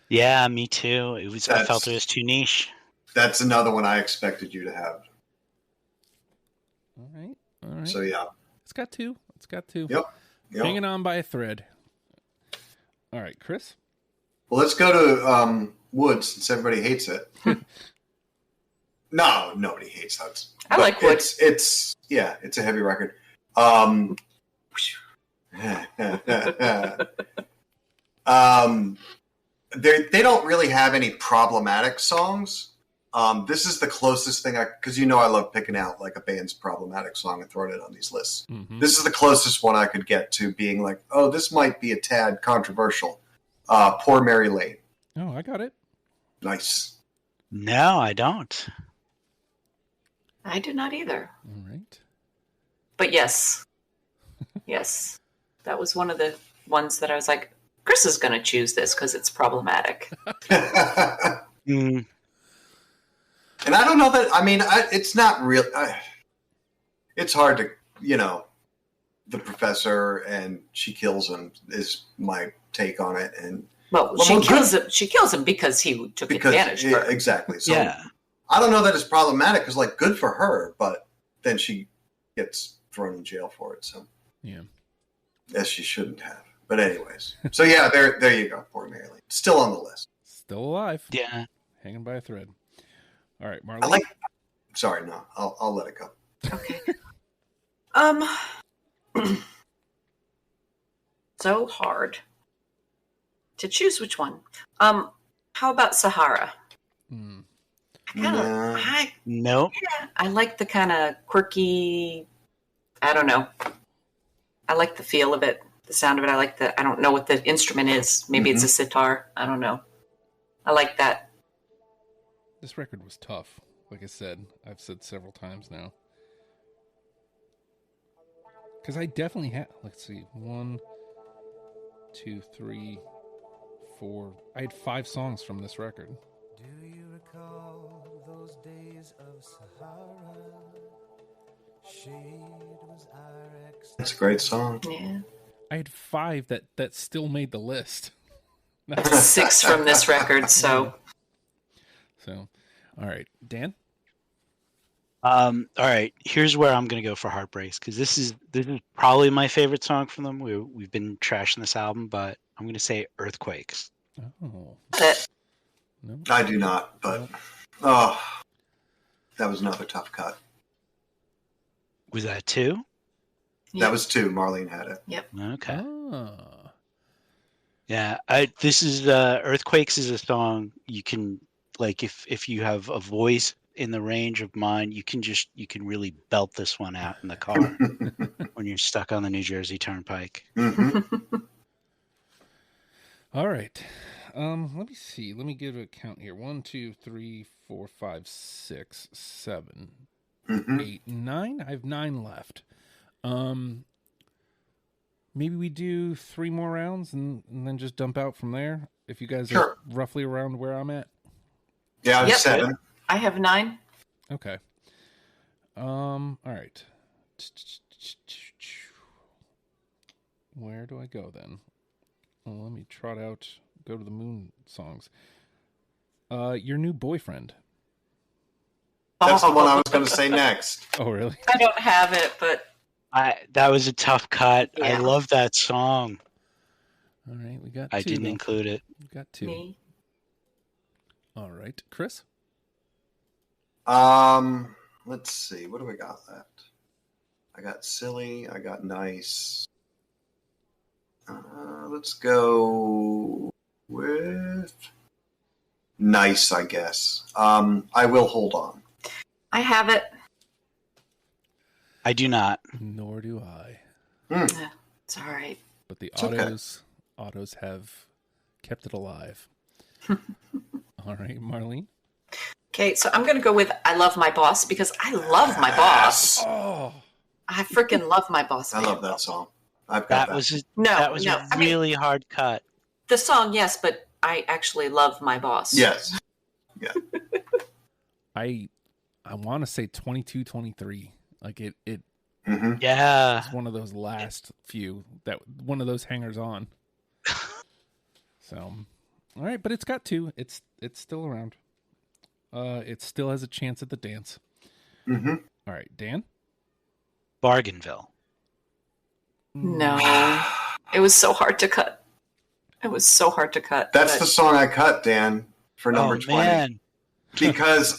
Yeah, me too. I felt it was too niche. That's another one I expected you to have. All right. So, yeah. It's got two. Yep. Hanging on by a thread. All right, Chris? Well, let's go to Wood since everybody hates it. No, nobody hates that. I like Wood. It's a heavy record. They don't really have any problematic songs. This is the closest thing because I love picking out like a band's problematic song and throwing it on these lists. Mm-hmm. This is the closest one I could get to being like, oh, this might be a tad controversial. Poor Mary Lane. Oh, I got it. Nice. No, I don't. I do not either. All right. But yes. Yes. That was one of the ones that I was like, Chris is going to choose this because it's problematic. Mm. And I don't know that, it's not real. It's hard to, the professor and she kills him is my take on it. And she kills him because he took advantage of her. Exactly. So Yeah. I don't know that it's problematic because, like, good for her, but then she gets thrown in jail for it. So yeah, as she shouldn't have. But anyways, so yeah, there you go. Poor Mary Lane. Still on the list. still alive. Yeah. Hanging by a thread. All right, Marlene. Sorry, no, I'll let it go. Okay. So hard to choose which one. How about Sahara? Nope. I like the kind of quirky. I don't know. I like the feel of it, the sound of it. I don't know what the instrument is. Maybe it's a sitar. I don't know. I like that. This record was tough. Like I said, I've said several times now. Because I definitely had, let's see, 1, 2, 3, 4. I had 5 songs from this record. Do you recall those days of Sahara? Shade was our ex. It's a great song. Yeah. I had 5 that still made the list. 6 from this record, so. So, all right, Dan? All right, here's where I'm gonna go for Heartbreaks because this is probably my favorite song from them. We've been trashing this album, but I'm gonna say Earthquakes. Oh. No? I do not, but that was another tough cut. Was that 2? That was 2. Marlene had it. Yep. Okay. Ah. Yeah, this is Earthquakes is a song you can like if you have a voice in the range of mine, you can really belt this one out in the car when you're stuck on the New Jersey Turnpike. Mm-hmm. All right. Let me see. Let me give a count here. 1, 2, 3, 4, 5, 6, 7, 8, 9. I have 9 left. Maybe we do 3 more rounds and then just dump out from there. If you guys are roughly around where I'm at. Yeah, I was 7. I have 9. Okay. All right. Where do I go then? Well, let me go to the Moon songs. Your New Boyfriend. That's the one I was going to say next. Oh, really? I don't have it, but That was a tough cut. I Yeah. love that song. All right, we got I two. didn't though. include it. We got two. me. All right, Chris. Let's see. What do we got left? I got silly. I got nice. Let's go with nice, I guess. I will hold on. I have it. I do not. Nor do I. It's all right. But the okay. autos have kept it alive. All right, Marlene. Okay, so I'm going to go with I Love My Boss because I love my boss. Oh, I freaking love my boss. I love that song. I've got That was a, No, that was no, a I mean- really hard cut. The song, yes, but I actually love my boss. Yes. Yeah. I want to say 22, 23. Like it Mm-hmm. Yeah. it's one of those last few one of those hangers on. So, all right, but it's got two. It's still around. It still has a chance at the dance. Mm-hmm. All right, Dan. Bargainville. No. It was so hard to cut. That's but- the song I cut, Dan, for number 20. Man. Because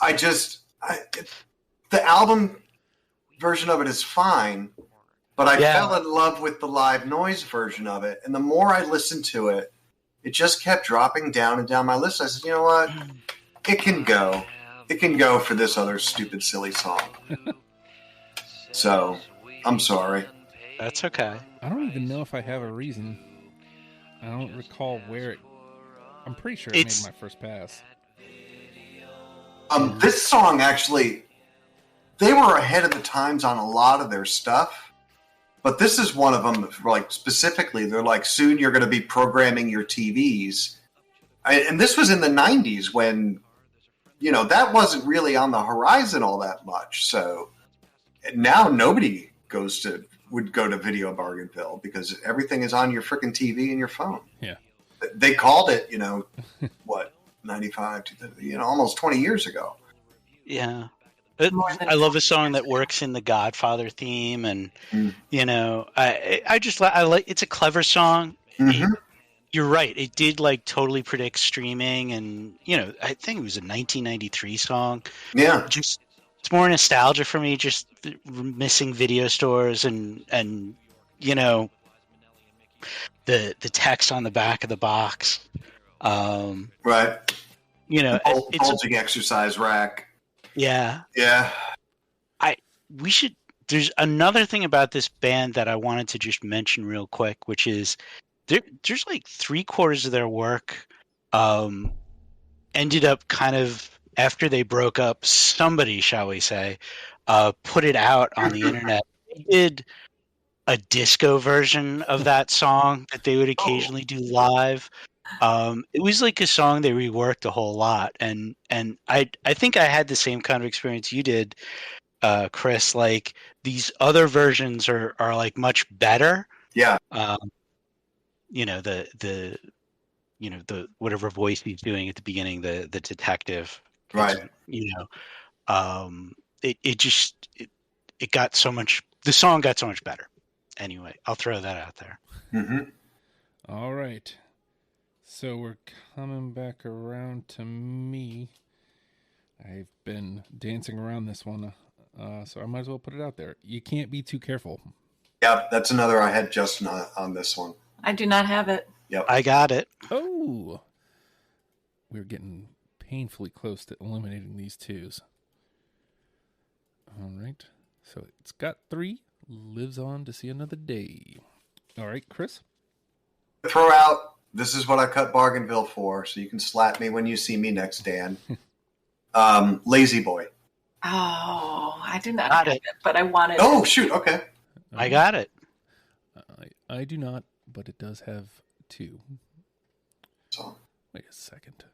the album version of it is fine, but I fell in love with the live noise version of it. And the more I listened to it, it just kept dropping down and down my list. I said, you know what? It can go. It can go for this other stupid, silly song. So, I'm sorry. That's okay. I don't even know if I have a reason. I don't recall where it. I'm pretty sure it made my first pass. This song actually, they were ahead of the times on a lot of their stuff, but this is one of them. Like specifically, they're like, soon you're going to be programming your TVs, and this was in the '90s when, that wasn't really on the horizon all that much. So now nobody would go to Video Bargainville because everything is on your freaking TV and your phone. Yeah. They called it, what, 95, almost 20 years ago. Yeah. I love a song that works in the Godfather theme, and I just like it's a clever song. Mm-hmm. You're right. It did like totally predict streaming, and I think it was a 1993 song. Yeah. Just it's more nostalgia for me. Just missing video stores and the text on the back of the box. Right. It's bulging exercise rack. Yeah. Yeah. There's another thing about this band that I wanted to just mention real quick, which is there's like 3/4 of their work ended up kind of after they broke up. Somebody, shall we say, put it out on the internet. They did a disco version of that song that they would occasionally do live. It was like a song they reworked a whole lot, and I think I had the same kind of experience you did, Chris. Like these other versions are like much better. Yeah. The whatever voice he's doing at the beginning, the detective. Right. It got so much. The song got so much better. Anyway, I'll throw that out there. Mm-hmm. All right. So we're coming back around to me. I've been dancing around this one, so I might as well put it out there. You Can't Be Too Careful. Yeah, that's another I had Justin on this one. I do not have it. Yep. I got it. Oh! We're getting painfully close to eliminating these twos. All right. So it's got 3. Lives on to see another day. All right, Chris? Throw out, this is what I cut Bargainville for, so you can slap me when you see me next, Dan. Lazy Boy. Oh, I do not have it, but I wanted it. Oh, shoot, okay. I got it. I do not, but it does have 2. So, wait a second.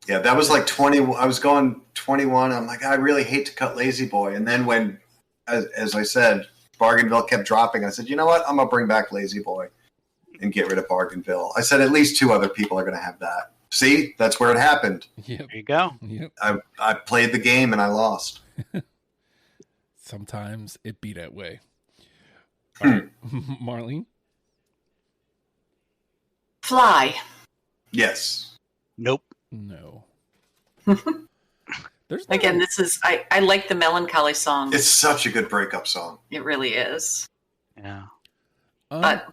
Yeah, that was like 20. I was going 21. I'm like, I really hate to cut Lazy Boy. And then when, as I said, Bargainville kept dropping, I said, you know what? I'm going to bring back Lazy Boy and get rid of Bargainville. I said at least 2 other people are going to have that. See, that's where it happened. Yep. There you go. Yep. I played the game and I lost. Sometimes it be that way. All right. Marlene? Fly. Yes. Nope. No. There's Again, this is I like the melancholy song. It's such a good breakup song. It really is. Yeah. But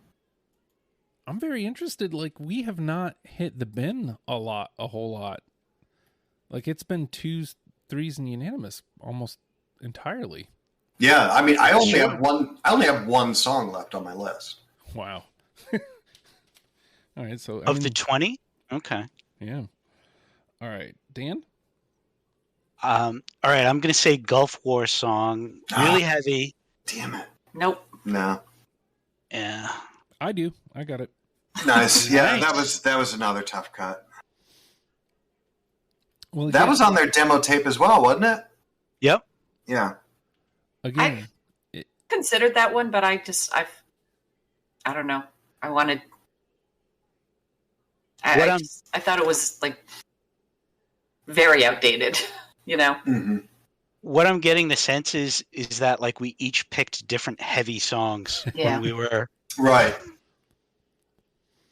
I'm very interested. Like, we have not hit the bin a whole lot. Like, it's been 2s, 3s, and unanimous almost entirely. Yeah, I mean, I only have one song left on my list. Wow. All right, so Of the 20? Okay. yeah. All right, Dan. All right, I'm going to say Gulf War song. Really heavy. Damn it. nope. No. Yeah. I do. I got it. Nice. Yeah, Nice. that was another tough cut. Well, That was on their demo tape as well, wasn't it? Yep. Yeah. again. Considered that one, but I don't know. I wanted. I thought it was like very outdated. You know. Mm-hmm. What I'm getting the sense is that like we each picked different heavy songs Yeah. when we were Right.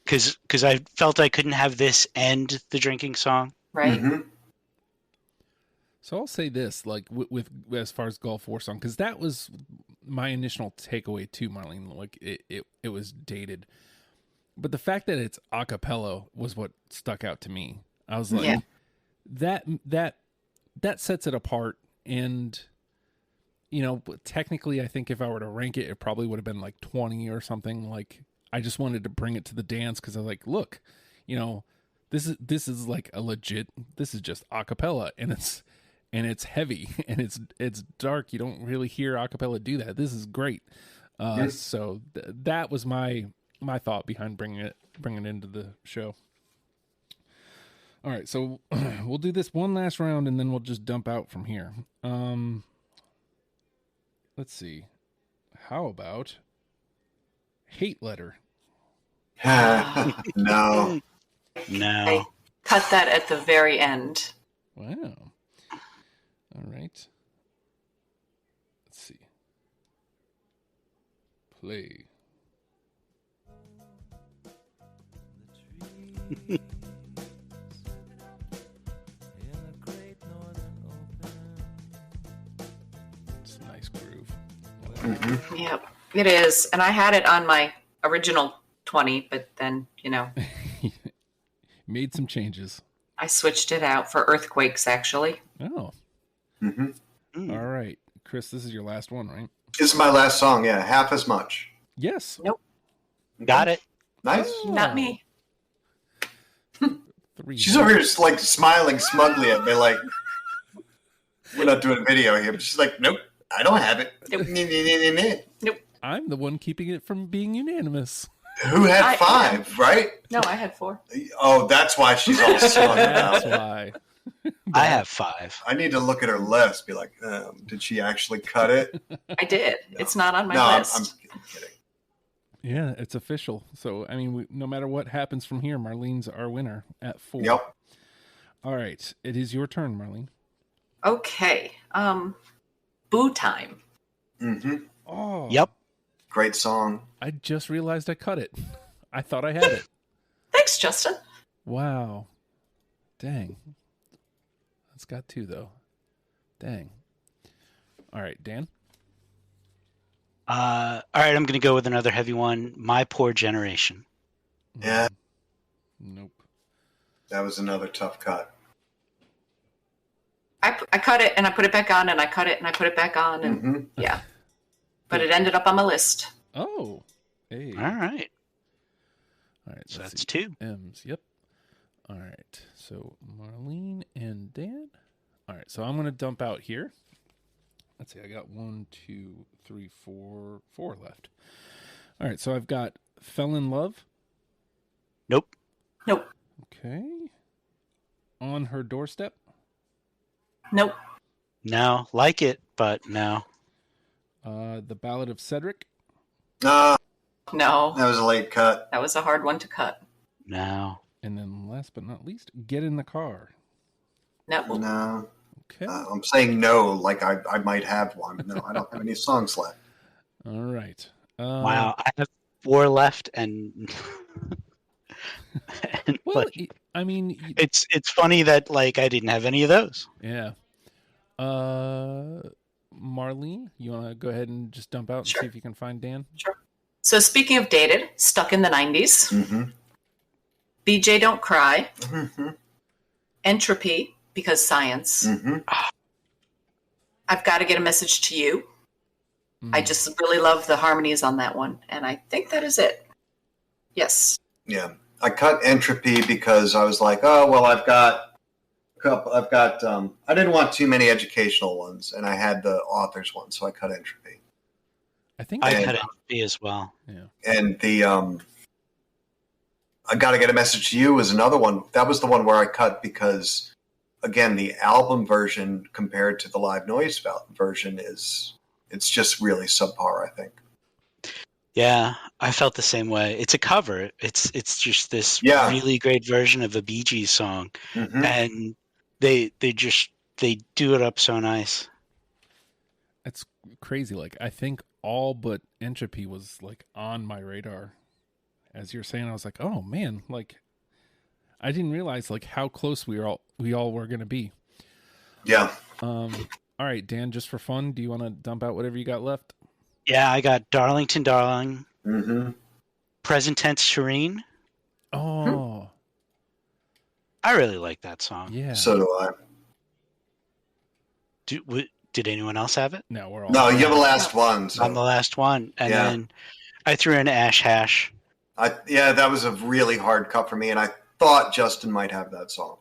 because I felt I couldn't have this and the drinking song. Right. Mm-hmm. So I'll say this, like with as far as Gulf War song, because that was my initial takeaway too, Marlene. Like it was dated, but the fact that it's a cappella was what stuck out to me. I was like, that sets it apart. And you know, technically, I think if I were to rank it, it probably would have been like 20 or something. Like, I just wanted to bring it to the dance because I was like, look, you know, this is like a legit. This is just a cappella, and it's heavy and it's dark. You don't really hear a cappella do that. This is great. So that was my thought behind bringing it into the show. All right, so we'll do this one last round and then we'll just dump out from here. Let's see. How about Hate Letter? No. No. I cut that at the very end. Wow. All right. Let's see. Play. It's a nice groove. Mm-hmm. Yep, it is. And I had it on my original 20, but then, you know, Made some changes. I switched it out for Earthquakes, actually. Oh. Mm-hmm. All right. Chris, this is your last one, right? This is my last song. Yeah, half as much. Yes. Nope. Got it. Nice. Oh. Not me. 3. She's over here just like smiling smugly at me, like we're not doing a video here. But she's like, nope, I don't have it. Nope. I'm the one keeping it from being unanimous. Who had 5, right? No, I had 4. Oh, that's why she's all smug That's about it. why. I have 5. I need to look at her list. Be like, did she actually cut it? I did. No. It's not on my No, list. I'm kidding. Yeah, it's official. So, I mean, no matter what happens from here, Marlene's our winner at 4. Yep. All right. It is your turn, Marlene. Okay. Boo Time. Mm-hmm. Oh. Yep. Great song. I just realized I cut it. I thought I had it. Thanks, Justin. Wow. Dang. That's got 2, though. Dang. All right, Dan? All right, I'm going to go with another heavy one. My Poor Generation. Yeah, Nope. that was another tough cut. I cut it and I put it back on, and I cut it and I put it back on, and Mm-hmm. yeah. But it ended up on my list. Oh. Hey. All right. All right. So let's that's see. 2. M's. Yep. All right. So Marlene and Dan. All right. So I'm going to dump out here. Let's see. I got 1, 2, 3, 4 left. All right. So I've got Fell in Love. Nope. Nope. Okay. On Her Doorstep. Nope. No. Like it, but no. The Ballad of Cedric. No. That was a late cut. That was a hard one to cut. No. And then last but not least, Get in the Car. No. No. Okay. I'm saying no, like I might have one. No, I don't have any songs left. All right. Wow, I have 4 left, and, and Well, like, I mean, it's funny that like I didn't have any of those. yeah. Marlene, you want to go ahead and just dump out and Sure. see if you can find Dan? Sure. So speaking of dated, stuck in the 90s, Mm-hmm. BJ Don't Cry, Mm-hmm. Entropy, because science. Mm-hmm. I've got to get a message to you. I just really love the harmonies on that one. And I think that is it. Yes. Yeah. I cut Entropy because I was like, oh, well, I've got a couple. I didn't want too many educational ones, and I had the authors one, so I cut Entropy. I think I cut Entropy as well. Yeah. And the I Gotta Get a Message to You was another one. That was the one where I cut because, again, the album version compared to the live noise version it's just really subpar, I think. Yeah, I felt the same way. It's a cover. It's just this Yeah. really great version of a Bee Gees song, Mm-hmm. and they do it up so nice. It's crazy. Like, I think all but Entropy was like on my radar. As you're saying, I was like, oh man, like I didn't realize like how close we all were going to be. Yeah. All right, Dan, just for fun, do you want to dump out whatever you got left? Yeah, I got Darlington Darling, Mm-hmm. Present Tense Shireen. Oh, I really like that song. yeah. So do I. Did anyone else have it? No, we're all. No, you're the last one. So. I'm the last one, and Yeah. then I threw in Ash Hash. That was a really hard cut for me, and I thought Justin might have that song.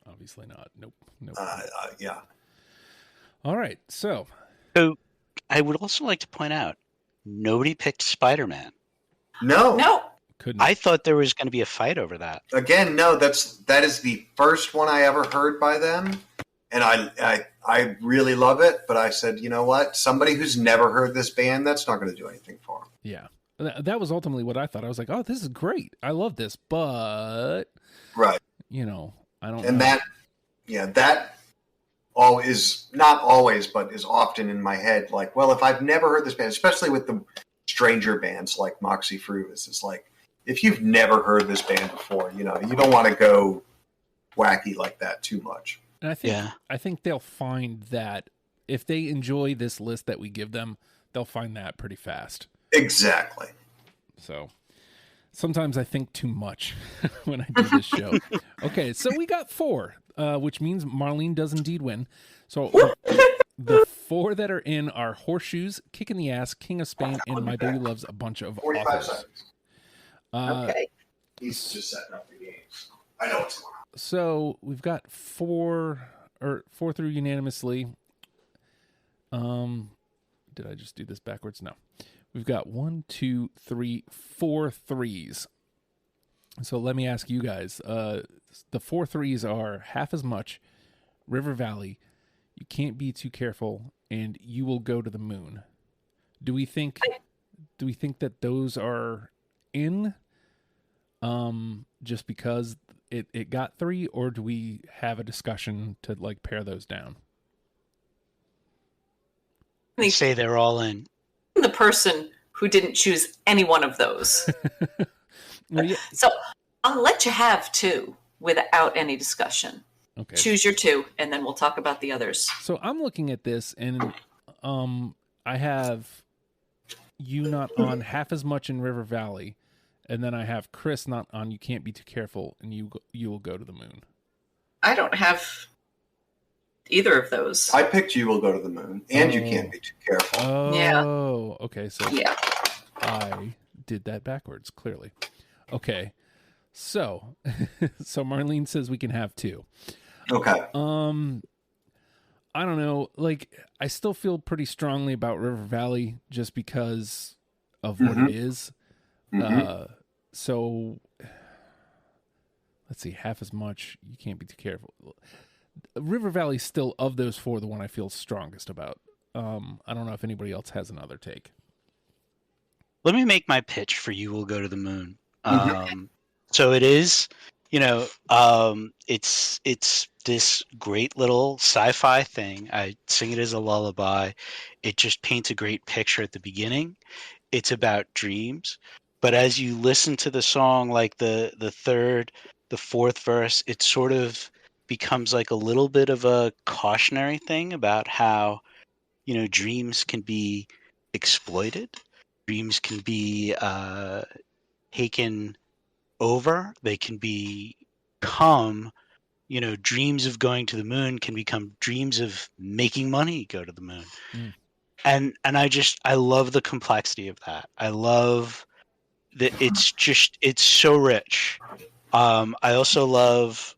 Obviously not. Nope. Yeah. All right, so I would also like to point out, nobody picked Spider-Man. No. couldn't. I thought there was going to be a fight over that. Again, no. That is the first one I ever heard by them, and I really love it. But I said, you know what? Somebody who's never heard this band, that's not going to do anything for them. Yeah, that was ultimately what I thought. I was like, oh, this is great. I love this, but Right. I don't. And know. that is not always, but is often in my head. Like, well, if I've never heard this band, especially with the stranger bands like Moxy Fruvous, it's like, if you've never heard this band before, you don't want to go wacky like that too much. And I think they'll find that if they enjoy this list that we give them, they'll find that pretty fast. Exactly. So sometimes I think too much when I do this show. Okay, so we got 4, which means Marlene does indeed win. So the 4 that are in are Horseshoes, Kick in the Ass, King of Spain, and My Baby Loves a Bunch of 45 authors. seconds. Okay. He's just setting up the games. I know what's going on. So we've got 4 through unanimously. Did I just do this backwards? No. We've got 1, 2, 3, 4 threes. So let me ask you guys. The 4 threes are Half as Much, River Valley, You Can't Be Too Careful, and You Will Go to the Moon. Do we think that those are in just because it got 3, or do we have a discussion to like pare those down? They say they're all in. The person who didn't choose any one of those. Well, yeah. So I'll let you have 2 without any discussion. Okay. Choose your 2, and then we'll talk about the others. So I'm looking at this, and I have you not on Half as Much in River Valley, and then I have Chris not on You Can't Be Too Careful, and You Will Go to the Moon. I don't have either of those. I picked You Will Go to the Moon, and You Can't Be Too Careful. Oh, Yeah. Okay. So Yeah. I did that backwards, clearly. Okay. So Marlene says we can have 2. Okay. I don't know. Like, I still feel pretty strongly about River Valley just because of what it is. So let's see. Half as Much. You Can't Be Too Careful. River Valley's still, of those 4, the one I feel strongest about. I don't know if anybody else has another take. Let me make my pitch for You Will Go to the Moon. So it is, it's this great little sci-fi thing. I sing it as a lullaby. It just paints a great picture at the beginning. It's about dreams, but as you listen to the song, like the third, the fourth verse, it sort of becomes like a little bit of a cautionary thing about how, dreams can be exploited. Dreams can be taken over. They can become, dreams of going to the moon can become dreams of making money go to the moon. Mm. And I love the complexity of that. I love that it's so rich. I also love,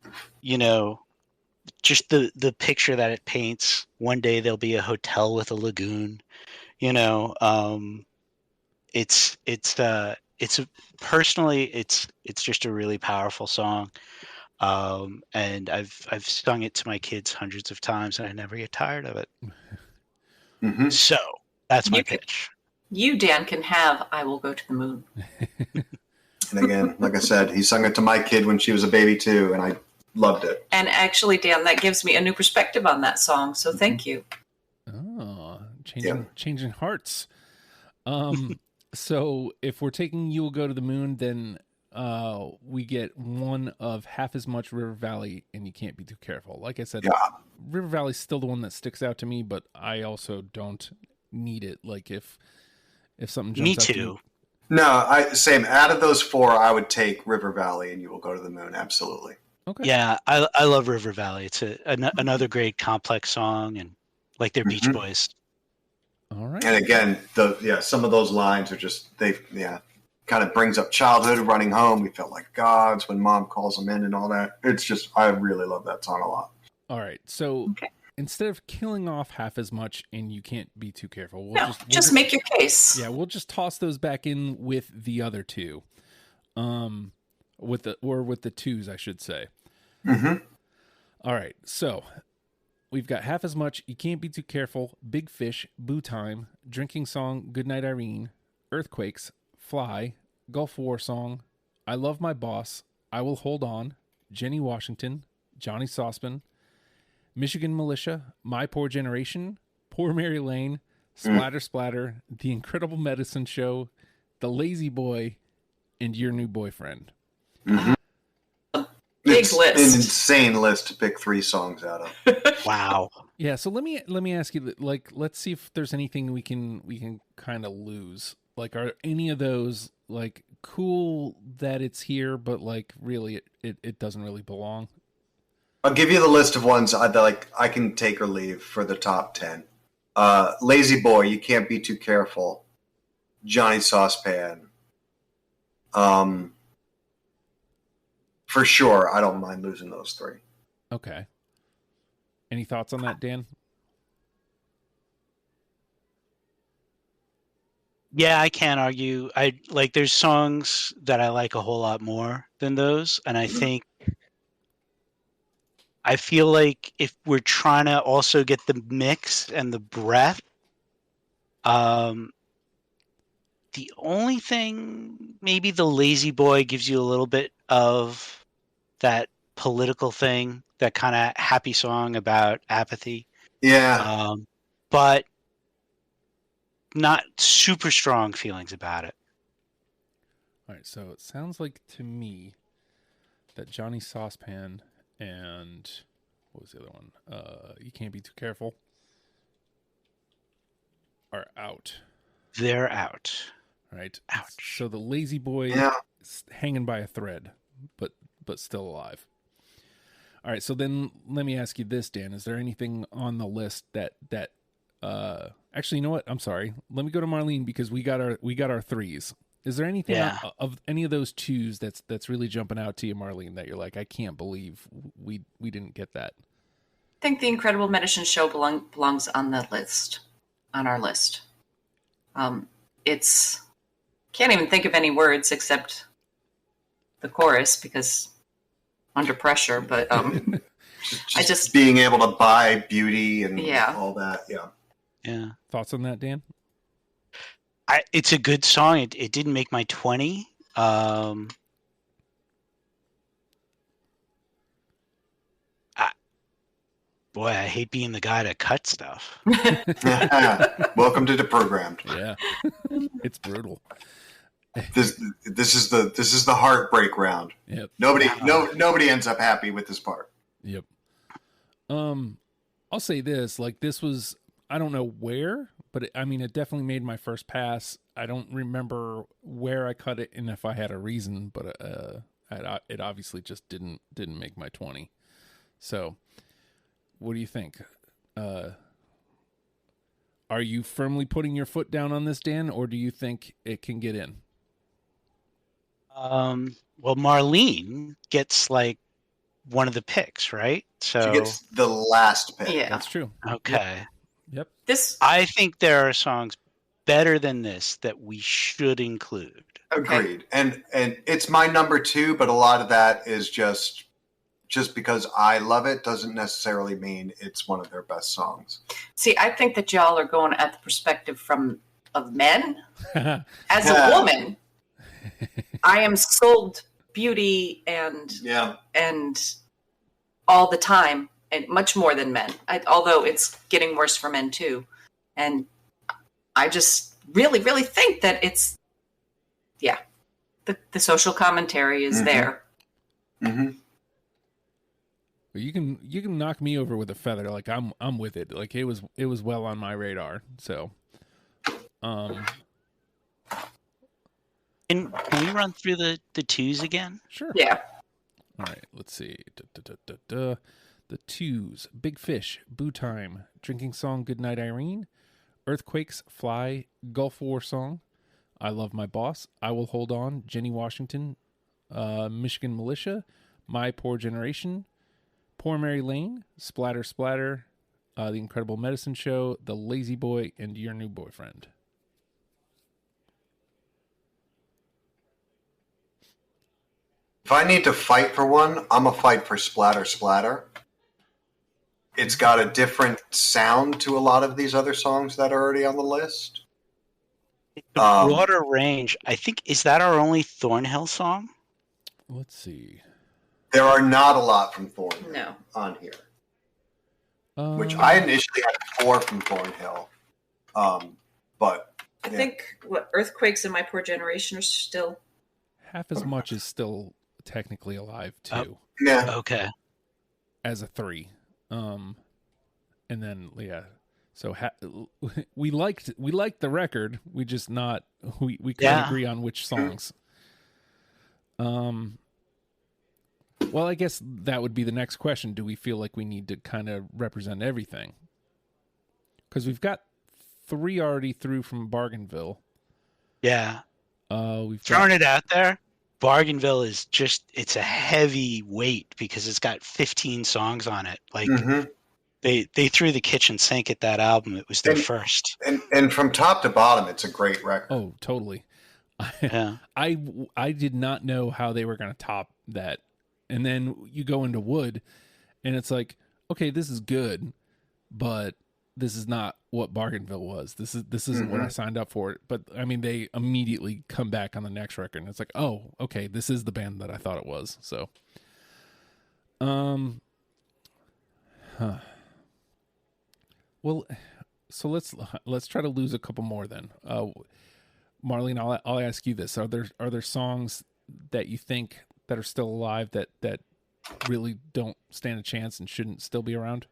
just the picture that it paints. One day there'll be a hotel with a lagoon. Personally, it's just a really powerful song. And I've sung it to my kids hundreds of times, and I never get tired of it. Mm-hmm. So that's my pitch. You, Dan, can have "I Will Go to the Moon." And again, like I said, he sung it to my kid when she was a baby too, and I loved it. And actually, Dan, that gives me a new perspective on that song. So thank you. Oh, changing hearts. So if we're taking "You Will Go to the Moon," then we get one of half as much River Valley, and You Can't Be Too Careful. Like I said, River Valley's still the one that sticks out to me, but I also don't need it. Like if something jumps out to me. No, same. Out of those four, I would take River Valley and You Will Go to the Moon. Absolutely. Okay. Yeah, I love River Valley. It's another great complex song, and like their Beach Boys. All right. And again, some of those lines are just kind of brings up childhood, running home. We felt like gods when mom calls them in and all that. It's just, I really love that song a lot. All right. So instead of killing off half as much and You Can't Be Too Careful, we'll just make your case. Yeah, we'll just toss those back in with the other two. With the twos, I should say. Mm-hmm. All right. So we've got Half as Much, You Can't Be Too Careful, Big Fish, Boo Time, Drinking Song, Goodnight Irene, Earthquakes, Fly, Gulf War Song, I Love My Boss, I Will Hold On, Jenny Washington, Johnny Saucepan, Michigan Militia, My Poor Generation, Poor Mary Lane, Splatter Splatter, The Incredible Medicine Show, The Lazy Boy, and Your New Boyfriend. Mm-hmm. Big list. An insane list to pick 3 songs out of. Wow. Yeah, so let me ask you, like, let's see if there's anything we can kind of lose. Like, are any of those like cool that it's here, but like really it doesn't really belong? I'll give you the list of ones I can take or leave for the top 10. Lazy Boy, You Can't Be Too Careful, Johnny Saucepan. For sure, I don't mind losing those 3. Okay. Any thoughts on that, Dan? Yeah, I can't argue. There's songs that I like a whole lot more than those, and I feel like if we're trying to also get the mix and the breadth, the only thing, maybe the Lazy Boy gives you a little bit of that political thing, that kind of happy song about apathy. Yeah. But not super strong feelings about it. All right, so it sounds like to me that Johnny Saucepan and what was the other one? You Can't Be Too Careful are out. They're out. All right. Ouch. So the Lazy Boy is hanging by a thread, but still alive. All right, so then let me ask you this, Dan. Is there anything on the list that actually, you know what? I'm sorry. Let me go to Marlene because we got our 3s. Is there anything of any of those 2s that's really jumping out to you, Marlene, that you're like, I can't believe we didn't get that? I think The Incredible Medicine Show belongs on the list, on our list. It's can't even think of any words except the chorus because under pressure, but I just being able to buy beauty and all that. Yeah. Thoughts on that, Dan? It's a good song. It didn't make my 20. Boy, I hate being the guy to cut stuff. Welcome to the programmed. Yeah, it's brutal. This is the heartbreak round. Yep. Nobody ends up happy with this part. Yep. I'll say this, like this was, I don't know where, but it definitely made my first pass. I don't remember where I cut it and if I had a reason, but it obviously just didn't make my 20. So, what do you think? Are you firmly putting your foot down on this, Dan, or do you think it can get in? Well, Marlene gets like one of the picks, right? So She gets the last pick. Yeah. That's true. okay. Yep. I think there are songs better than this that we should include. Agreed. And it's my number 2, but a lot of that is just because I love it doesn't necessarily mean it's one of their best songs. See, I think that y'all are going at the perspective of men. As a woman, I am sold beauty and all the time, and much more than men. Although it's getting worse for men too, and I just really, really think that it's the social commentary is there. Mm-hmm. You can knock me over with a feather. Like I'm with it. Like it was well on my radar. So, Can we run through the twos again? Sure. Yeah. All right. Let's see. The twos: Big Fish, Boo Time, Drinking Song, Goodnight Irene, Earthquakes, Fly, Gulf War Song, I Love My Boss, I Will Hold On, Jenny Washington, Michigan Militia, My Poor Generation, Poor Mary Lane, Splatter Splatter, The Incredible Medicine Show, The Lazy Boy, and Your New Boyfriend. If I need to fight for one, I'm a fight for Splatter Splatter. It's got a different sound to a lot of these other songs that are already on the list. The broader range, I think, is that our only Thornhill song? Let's see. There are not a lot from Thornhill on here. Which I initially had 4 from Thornhill. But I think Earthquakes and My Poor Generation are still half as much is still technically alive too. Yeah. Okay. As a 3. And then so we liked the record. We just we couldn't agree on which songs. Well, I guess that would be the next question. Do we feel like we need to kind of represent everything? Because we've got 3 already through from Bargainville. Yeah. We've thrown it out there. Bargainville is it's a heavy weight because it's got 15 songs on it. Like they threw the kitchen sink at that album. It was their first. And from top to bottom, it's a great record. Oh, totally. Yeah. I did not know how they were going to top that. And then you go into Wood and it's like, okay, this is good, but this is not what Bargainville was. This isn't what I signed up for. But I mean, they immediately come back on the next record and it's like, oh, okay, this is the band that I thought it was. So, well, so let's try to lose a couple more then. Marlene, I'll ask you this: Are there songs that you think that are still alive that really don't stand a chance and shouldn't still be around?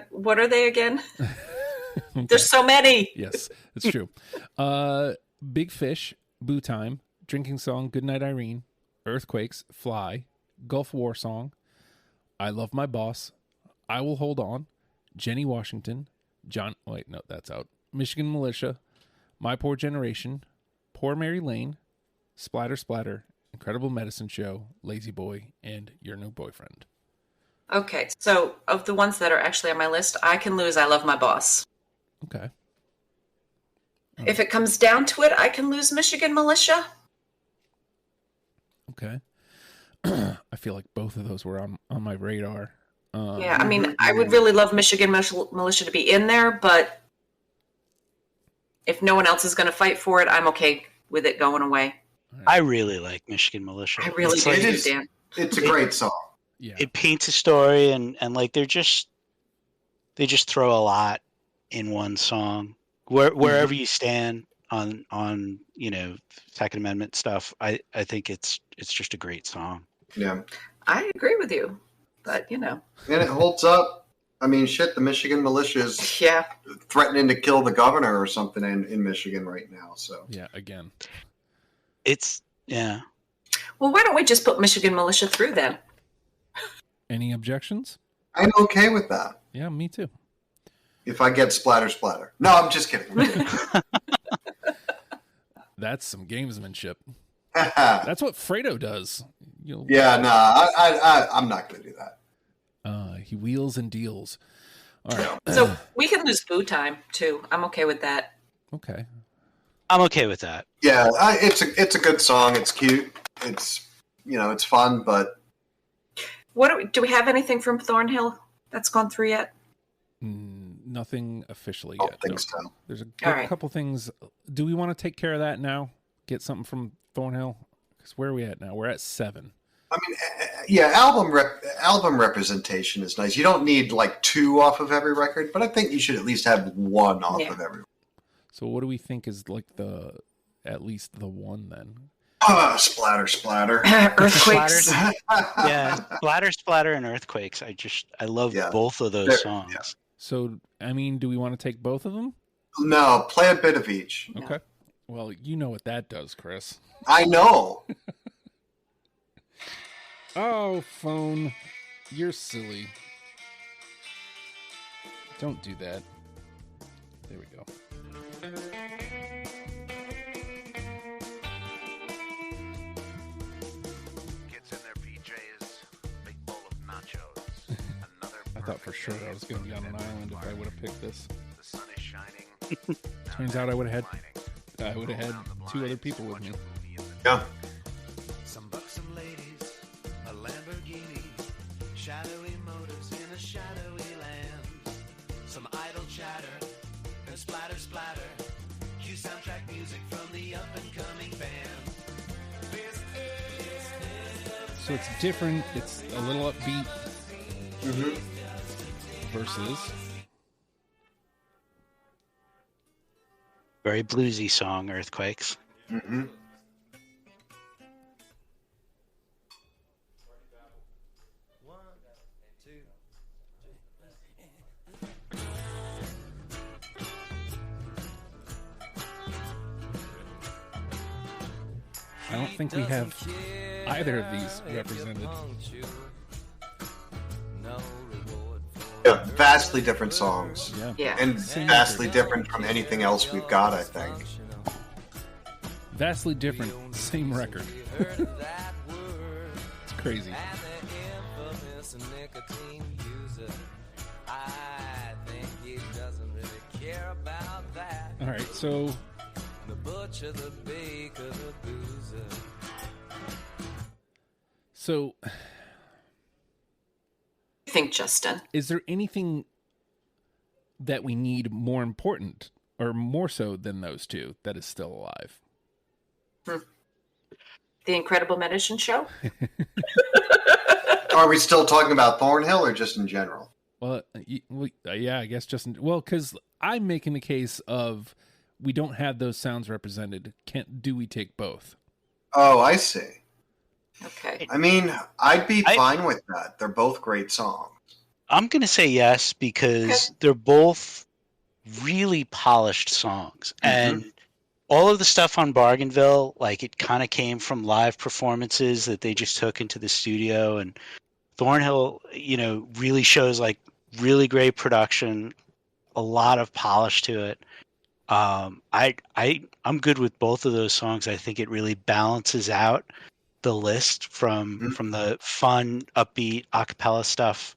What are they again? Okay. There's so many. Yes, it's true. Big Fish, Boo Time, Drinking Song, Goodnight Irene, Earthquakes, Fly, Gulf War Song, I Love My Boss, I Will Hold On, Jenny Washington, that's out. Michigan Militia, My Poor Generation, Poor Mary Lane, Splatter Splatter, Incredible Medicine Show, Lazy Boy, and Your New Boyfriend. Okay, so of the ones that are actually on my list, I can lose I Love My Boss. Okay. If it comes down to it, I can lose Michigan Militia. Okay. I feel like both of those were on my radar. Yeah, I mean, I would really love Michigan Militia to be in there, but if no one else is going to fight for it, I'm okay with it going away. I really like Michigan Militia. I really do, Dan. It's a great song. it paints a story, and like they just throw a lot in one song. Wherever you stand on Second Amendment stuff, I think it's just a great song. Yeah, I agree with you, but and it holds up. I mean, shit, the Michigan militia is threatening to kill the governor or something in Michigan right now. So yeah, again, it's Well, why don't we just put Michigan militia through then? Any objections? I'm okay with that. Yeah, me too. If I get splatter. No, I'm just kidding. That's some gamesmanship. That's what Fredo does. I'm not going to do that. He wheels and deals. All right. So we can lose boo time too. I'm okay with that. Okay. I'm okay with that. Yeah, it's a good song. It's cute. It's it's fun. But what do we have anything from Thornhill that's gone through yet? Nothing officially I yet. don't think so. There's a couple things. Do we want to take care of that now? Get something from Thornhill? Because where are we at now? We're at 7. I mean, yeah, album representation is nice. You don't need like 2 off of every record, but I think you should at least have 1 off of every. So what do we think is like at least the 1 then? Splatter. Earthquakes. Splatter, and Earthquakes. I love both of those songs. Yeah. So, I mean, do we want to take both of them? No, play a bit of each. Okay. Well, you know what that does, Chris. I know. Oh, phone. You're silly. Don't do that. There we go. Kids in their PJs, big bowl of nachos. I thought for sure I was going to be on an island if I would have picked this. The sun is shining. Turns out I would have had 2 other people with me. Yeah. Some buxom ladies, a Lamborghini, shadowy motors in a shadowy land. Some idle chatter and splatter. Cue soundtrack music from the up and coming band. So it's different. It's a little upbeat. Versus very bluesy song, Earthquakes. Mm-hmm. I don't think we have either of these represented. Yeah, vastly different songs. Yeah. And vastly different from anything else we've got, I think. Vastly different, same record. It's crazy. All right, so I think, Justin, is there anything that we need more important or more so than those 2 that is still alive? The Incredible Medicine Show? Are we still talking about Thornhill or just in general? Well, yeah, I guess just because I'm making the case of we don't have those sounds represented. Do we take both? Oh, I see. Okay. I mean, I'd be fine with that. They're both great songs. I'm going to say yes because they're both really polished songs. And all of the stuff on Bargainville, like it kind of came from live performances that they just took into the studio. And Thornhill, really shows like really great production, a lot of polish to it. I'm good with both of those songs. I think it really balances out the list from the fun, upbeat acapella stuff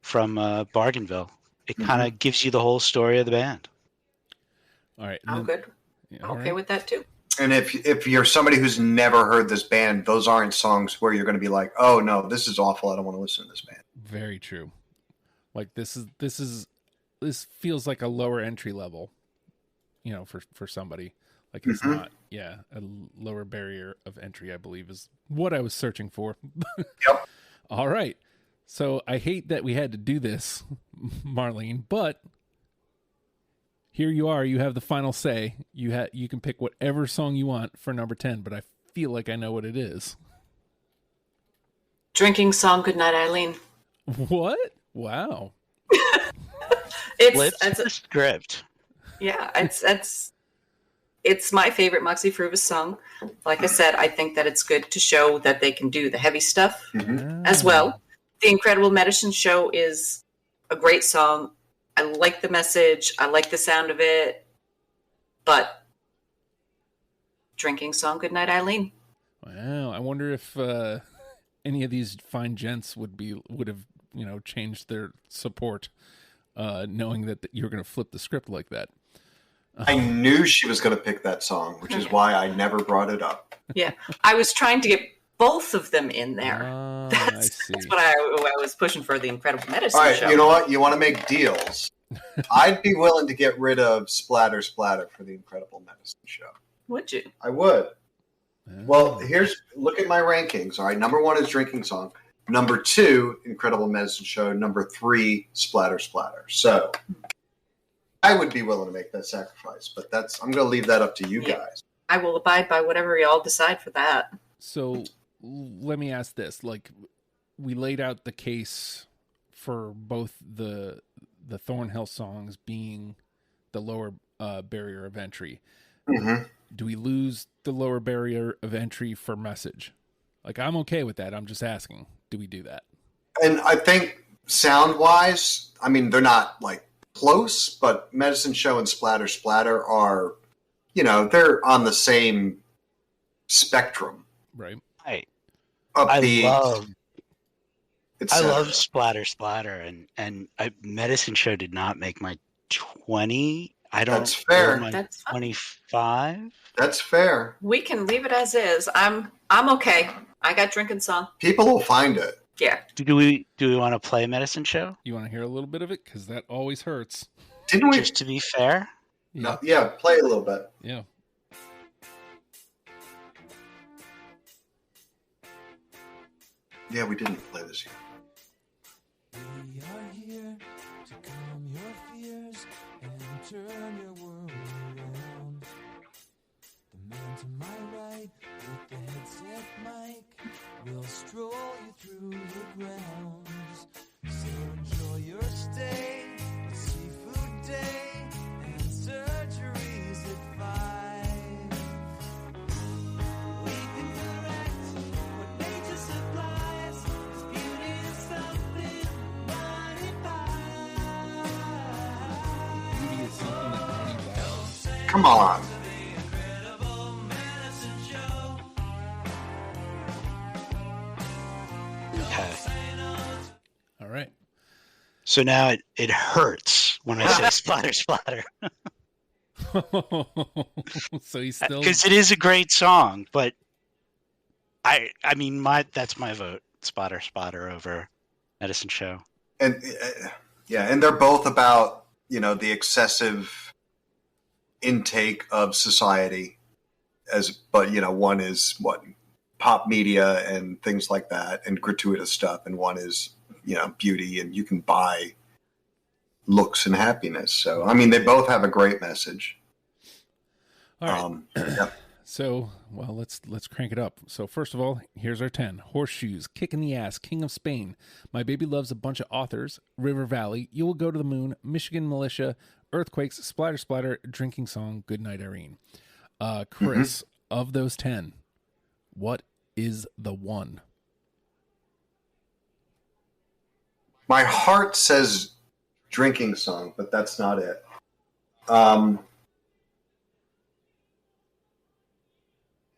from Bargainville. It kind of gives you the whole story of the band. All right, I'm good. Yeah, I'm okay with that too. And if you're somebody who's never heard this band, those aren't songs where you're going to be like, "Oh no, this is awful. I don't want to listen to this band." Very true. Like this feels like a lower entry level, for somebody. Like it's not, a lower barrier of entry, I believe, is what I was searching for. Yep. All right. So I hate that we had to do this, Marlene, but here you are. You have the final say. You can pick whatever song you want for number 10, but I feel like I know what it is. Drinking song, Goodnight Eileen. What? Wow. It's the script. Yeah, it's my favorite Moxy Fruvous song. Like I said, I think that it's good to show that they can do the heavy stuff as well. The Incredible Medicine Show is a great song. I like the message. I like the sound of it. But drinking song, Goodnight Eileen. Wow. I wonder if any of these fine gents would have changed their support, knowing that you're going to flip the script like that. I knew she was going to pick that song, which is why I never brought it up. Yeah, I was trying to get both of them in there. That's what I was pushing for, the Incredible Medicine Show. All right, you know what? You want to make deals. I'd be willing to get rid of Splatter Splatter for the Incredible Medicine Show. Would you? I would. Well, look at my rankings. All right, number 1 is Drinking Song. Number 2, Incredible Medicine Show. Number 3, Splatter Splatter. So I would be willing to make that sacrifice, but I'm going to leave that up to you guys. I will abide by whatever y'all decide for that. So let me ask this. Like, we laid out the case for both the Thornhill songs being the lower barrier of entry. Mm-hmm. Do we lose the lower barrier of entry for message? Like, I'm okay with that. I'm just asking, do we do that? And I think sound-wise, I mean, they're not, like, close, but Medicine Show and Splatter Splatter are, they're on the same spectrum. Right. I love Splatter Splatter, and Medicine Show did not make my 20. That's fair. That's 25. That's fair. We can leave it as is. I'm okay. I got Drinking Song. People will find it. Yeah. Do we want to play Medicine Show? You want to hear a little bit of it? Because that always hurts. Didn't we? Just to be fair? No, yeah, play a little bit. Yeah. Yeah, we didn't play this yet. We are here to calm your fears and turn your world around. The man to my right with the headset mic will stroll you through the grounds. So enjoy your stay, a seafood day, and surgeries at 5. We can correct what nature supplies. This beauty is something money buys. Beauty is something that money buys. Come on. Okay. All right. So now it hurts when I say Splatter Splatter. So he's still... Because it is a great song, but I mean, that's my vote. Splatter Splatter over Medicine Show. And and they're both about, the excessive intake of society but one is pop media and things like that and gratuitous stuff, and one is beauty, and you can buy looks and happiness. So I mean, they both have a great message. All right. Yeah. So, well, let's crank it up. So first of all, here's our 10. Horseshoes, Kick in the Ass, King of Spain, My Baby Loves a Bunch of Authors, River Valley, You Will Go to the Moon, Michigan Militia, Earthquakes, Splatter Splatter, Drinking Song, Goodnight Irene. Chris, of those 10, what is the one? My heart says Drinking Song, but that's not it.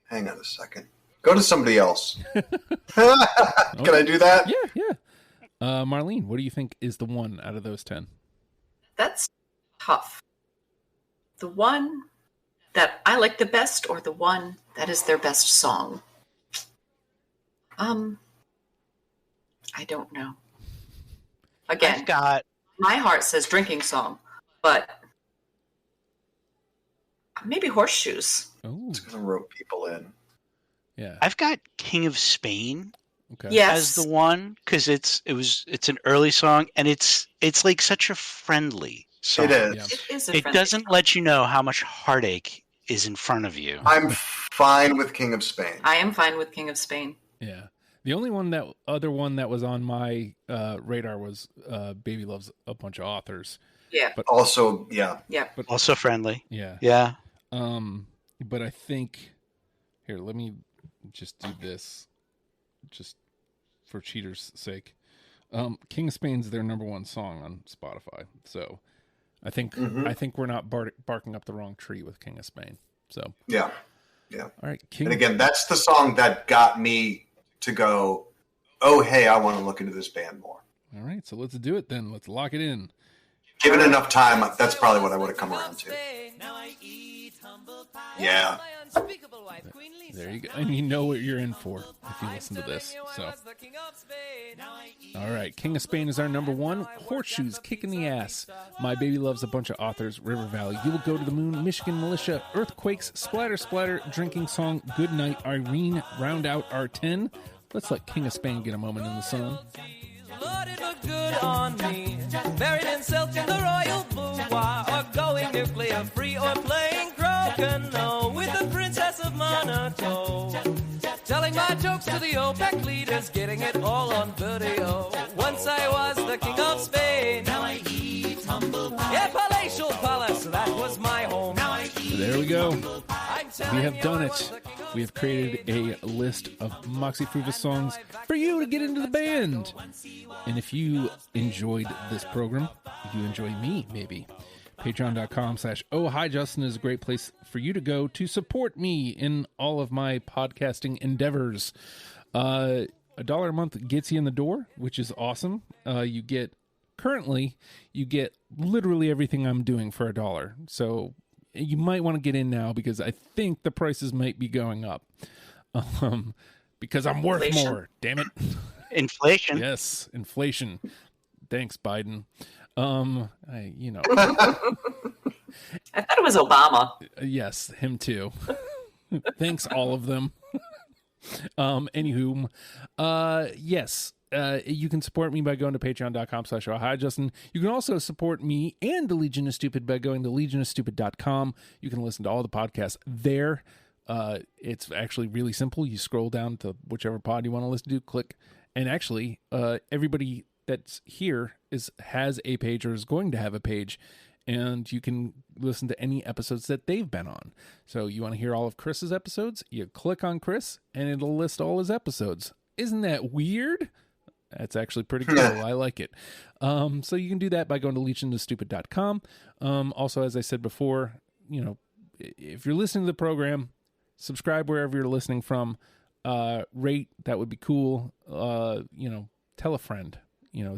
Hang on a second. Go to somebody else. Can I do that? Yeah. Marlene, what do you think is the one out of those 10? That's tough. The one that I like the best, or the one that is their best song? I don't know. Again, my heart says Drinking Song, but maybe Horseshoes. Oh, It's going to rope people in. Yeah. I've got King of Spain, Okay. Yes. as the one because it's an early song and it's like such a friendly song. It is. Yeah. It is a It friendly doesn't song. let you know how much heartache is in front of you. I'm fine with King of Spain. I am fine with King of Spain. Yeah. The only other one that was on my radar was Baby Loves a Bunch of Authors. Yeah. But Also, yeah. Yeah. but Also friendly. yeah. Yeah. But I think here, let me just do this just for cheaters' sake. King of Spain's their number one song on Spotify. So I think we're not barking up the wrong tree with King of Spain. So Yeah. all right, King. And again, that's the song that got me to go, oh, hey, I want to look into this band more. All right, so let's do it then. Let's lock it in. Given enough time, that's probably what I would have come around to. Yeah. There you go. And you know what you're in for if you listen to this. So, all right. King of Spain is our number one. Horseshoes, Kick in the Ass. My Baby Loves a Bunch of Authors. River Valley, You Will Go to the Moon. Michigan Militia, Earthquakes, Splatter Splatter, Drinking Song, Good Night, Irene, round out our 10. Let's let King of Spain get a moment in the sun. Lord, it looked good on me. Buried in silk in the royal boudoir, or going nuclear free, or playing croquet with the Princess of Monaco. Telling my jokes to the OPEC leaders, getting it all on video. Once I was the King of Spain. Now I eat humble pie. Yeah, palatial palace, that was my home. Now I eat. There we go. We have done it. We have created a list of Moxy Fruvous songs for you to get into the band. And if you enjoyed this program, you enjoy me, maybe. Patreon.com/Oh Hi Justin is a great place for you to go to support me in all of my podcasting endeavors. $1 a month gets you in the door, which is awesome. You get literally everything I'm doing for $1. So you might want to get in now because I think the prices might be going up. Because I'm worth Inflation. more. Damn it. Inflation. Yes, inflation. Thanks, Biden. I thought it was Obama. Yes, him too. Thanks, all of them. Anywho, yes. You can support me by going to patreon.com/Oh Hi Justin. You can also support me and the Legion of Stupid by going to legionofstupid.com. You can listen to all the podcasts there. It's actually really simple. You scroll down to whichever pod you want to listen to, click, and actually, everybody that's here has a page or is going to have a page, and you can listen to any episodes that they've been on. So you want to hear all of Chris's episodes, you click on Chris, and it'll list all his episodes. Isn't that weird? That's actually pretty cool. I like it. So you can do that by going to legionofstupid.com. Also, as I said before, if you're listening to the program, subscribe wherever you're listening from. Rate, that would be cool. Tell a friend.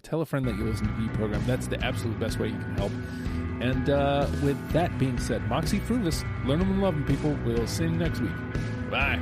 Tell a friend that you listen to the program. That's the absolute best way you can help. And with that being said, Moxy Fruvous, learn them and love them, people. We'll see you next week. Bye.